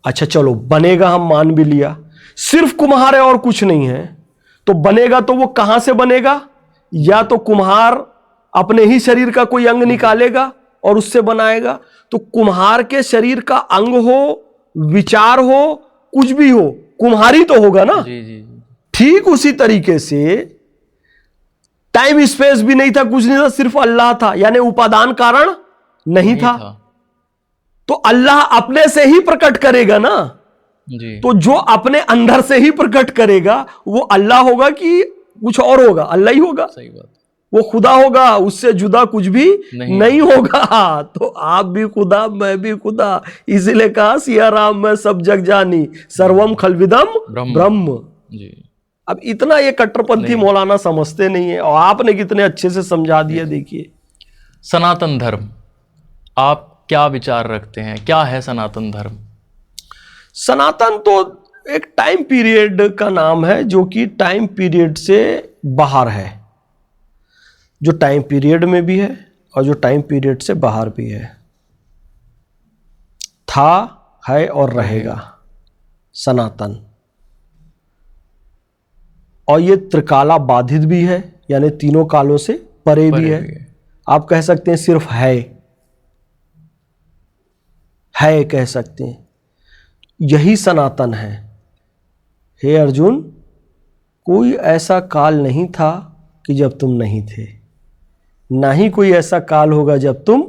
अच्छा चलो बनेगा, हम मान भी लिया सिर्फ कुम्हार है और कुछ नहीं है, तो बनेगा तो वो कहां से बनेगा? या तो कुम्हार अपने ही शरीर का कोई अंग निकालेगा और उससे बनाएगा। तो कुम्हार के शरीर का अंग हो, विचार हो, कुछ भी हो, कुम्हारी तो होगा ना। जी जी जी। ठीक उसी तरीके से टाइम स्पेस भी नहीं था, कुछ नहीं था, सिर्फ अल्लाह था, यानी उपादान कारण नहीं था। तो अल्लाह अपने से ही प्रकट करेगा ना। जी। तो जो अपने अंदर से ही प्रकट करेगा वो अल्लाह होगा कि कुछ और होगा? अल्लाह ही होगा। सही बात। वो खुदा होगा, उससे जुदा कुछ भी नहीं होगा। तो आप भी खुदा, मैं भी खुदा, इसीलिए कहा सिया राम मैं सब जग जानी, सर्वम खलविदम ब्रह्म। जी। अब इतना ये कट्टरपंथी मौलाना समझते नहीं है, और आपने कितने अच्छे से समझा दिया। देखिए, सनातन धर्म, आप क्या विचार रखते हैं? क्या है सनातन धर्म? सनातन तो एक टाइम पीरियड का नाम है जो कि टाइम पीरियड से बाहर है, जो टाइम पीरियड में भी है और जो टाइम पीरियड से बाहर भी है। था, है और रहेगा सनातन। और ये त्रिकाला बाधित भी है, यानी तीनों कालों से परे भी है। आप कह सकते हैं सिर्फ है कह सकते हैं, यही सनातन है। हे अर्जुन, कोई ऐसा काल नहीं था कि जब तुम नहीं थे, ना ही कोई ऐसा काल होगा जब तुम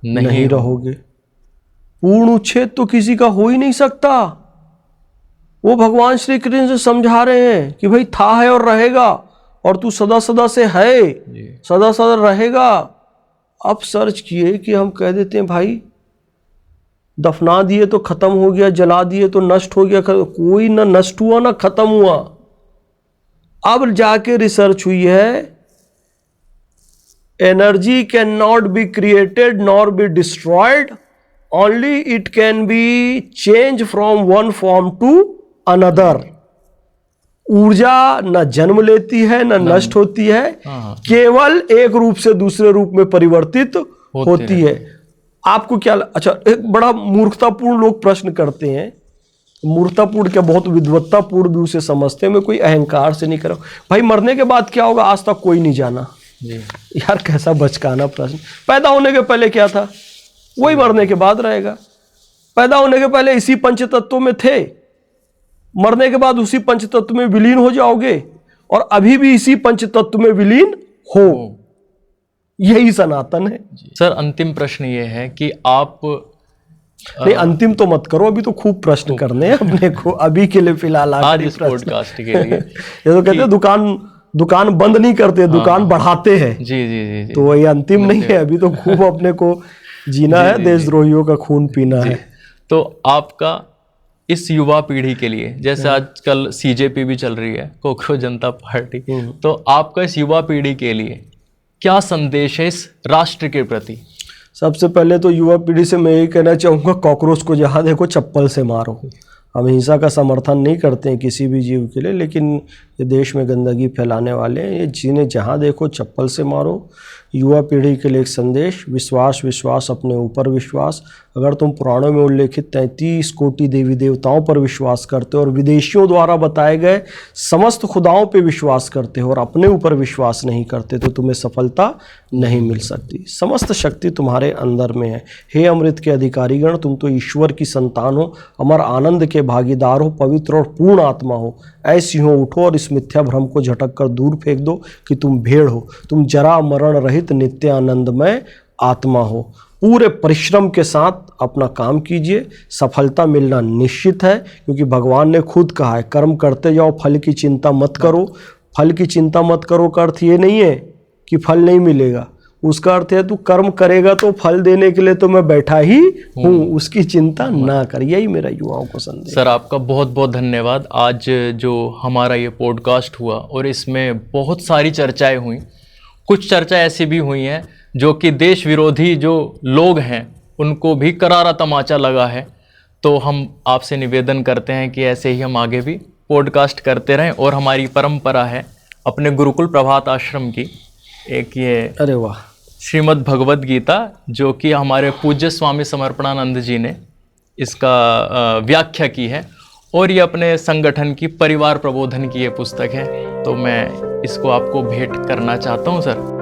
नहीं रहोगे। पूर्ण उच्छेद तो किसी का हो ही नहीं सकता। वो भगवान श्री कृष्ण से समझा रहे हैं कि भाई था, है और रहेगा, और तू सदा सदा से है, सदा सदा रहेगा। अब सर्च किए कि हम कह देते हैं भाई दफना दिए तो खत्म हो गया, जला दिए तो नष्ट हो गया। कोई ना नष्ट हुआ ना खत्म हुआ। अब जाके रिसर्च हुई है, energy can not be created nor be destroyed, only it can be change from one form to another. ऊर्जा न जन्म लेती है न नष्ट होती है, केवल एक रूप से दूसरे रूप में परिवर्तित होती है। आपको क्या अच्छा, एक बड़ा मूर्खतापूर्ण लोग प्रश्न करते हैं, मूर्खतापूर्ण क्या, बहुत विद्वत्तापूर्ण भी उसे समझते हैं। मैं कोई अहंकार से नहीं कर रहा हूं। भाई मरने के बाद क्या होगा आज तक कोई नहीं जाना। यार कैसा बचकाना प्रश्न। पैदा होने के पहले क्या था, वही मरने के बाद रहेगा। पैदा होने के पहले इसी पंच तत्वों में थे, मरने के बाद उसी पंच तत्व में विलीन हो जाओगे, और अभी भी इसी पंच तत्व में विलीन हो। यही सनातन है। सर अंतिम प्रश्न ये है कि आप नहीं, अंतिम तो मत करो, अभी तो खूब प्रश्न करने हैं अपने को अभी के लिए, फिलहाल आज इस पॉडकास्ट के लिए। ये तो कहते हैं दुकान बंद नहीं करते, दुकान बढ़ाते हैं। जी जी जी। तो ये अंतिम नहीं है, अभी तो खूब अपने को जीना है, देशद्रोहियों का खून पीना है। तो आपका इस युवा पीढ़ी के लिए, जैसे आजकल सीजेपी भी चल रही है, कॉकरोच जनता पार्टी, तो आपका इस युवा पीढ़ी के लिए क्या संदेश है इस राष्ट्र के प्रति? सबसे पहले तो युवा पीढ़ी से मैं यही कहना चाहूँगा, कॉकरोच को जहाँ देखो चप्पल से मारो। हम हिंसा का समर्थन नहीं करते हैं किसी भी जीव के लिए, लेकिन ये देश में गंदगी फैलाने वाले हैं, ये जिन्हें जहाँ देखो चप्पल से मारो। युवा पीढ़ी के लिए एक संदेश, विश्वास, अपने ऊपर विश्वास। अगर तुम पुराणों में उल्लेखित 33 कोटि देवी देवताओं पर विश्वास करते हो और विदेशियों द्वारा बताए गए समस्त खुदाओं पे विश्वास करते हो और अपने ऊपर विश्वास नहीं करते, तो तुम्हें सफलता नहीं मिल सकती। समस्त शक्ति तुम्हारे अंदर में है। हे अमृत के अधिकारीगण, तुम तो ईश्वर की संतान हो, अमर आनंद के भागीदार हो, पवित्र और पूर्ण आत्मा हो। ऐसी हो उठो और इस मिथ्या भ्रम को झटक कर दूर फेंक दो कि तुम भेड़ हो। तुम जरा मरण रहित नित्य आनंदमय आत्मा हो। पूरे परिश्रम के साथ अपना काम कीजिए, सफलता मिलना निश्चित है, क्योंकि भगवान ने खुद कहा है कर्म करते जाओ, फल की चिंता मत करो। फल की चिंता मत करो का अर्थ ये नहीं है कि फल नहीं मिलेगा, उसका अर्थ है तू कर्म करेगा तो फल देने के लिए तो मैं बैठा ही हूँ, उसकी चिंता ना कर। यही मेरा युवाओं को संदेश। सर आपका बहुत बहुत धन्यवाद। आज जो हमारा ये पॉडकास्ट हुआ और इसमें बहुत सारी चर्चाएं हुई, कुछ चर्चा ऐसी भी हुई हैं जो कि देश विरोधी जो लोग हैं उनको भी करारा तमाचा लगा है। तो हम आपसे निवेदन करते हैं कि ऐसे ही हम आगे भी पॉडकास्ट करते रहें। और हमारी परंपरा है अपने गुरुकुल प्रभात आश्रम की एक ये, अरे वाह, श्रीमद् भगवद गीता, जो कि हमारे पूज्य स्वामी समर्पणानंद जी ने इसका व्याख्या की है, और ये अपने संगठन की परिवार प्रबोधन की ये पुस्तक है। तो मैं इसको आपको भेंट करना चाहता हूँ सर।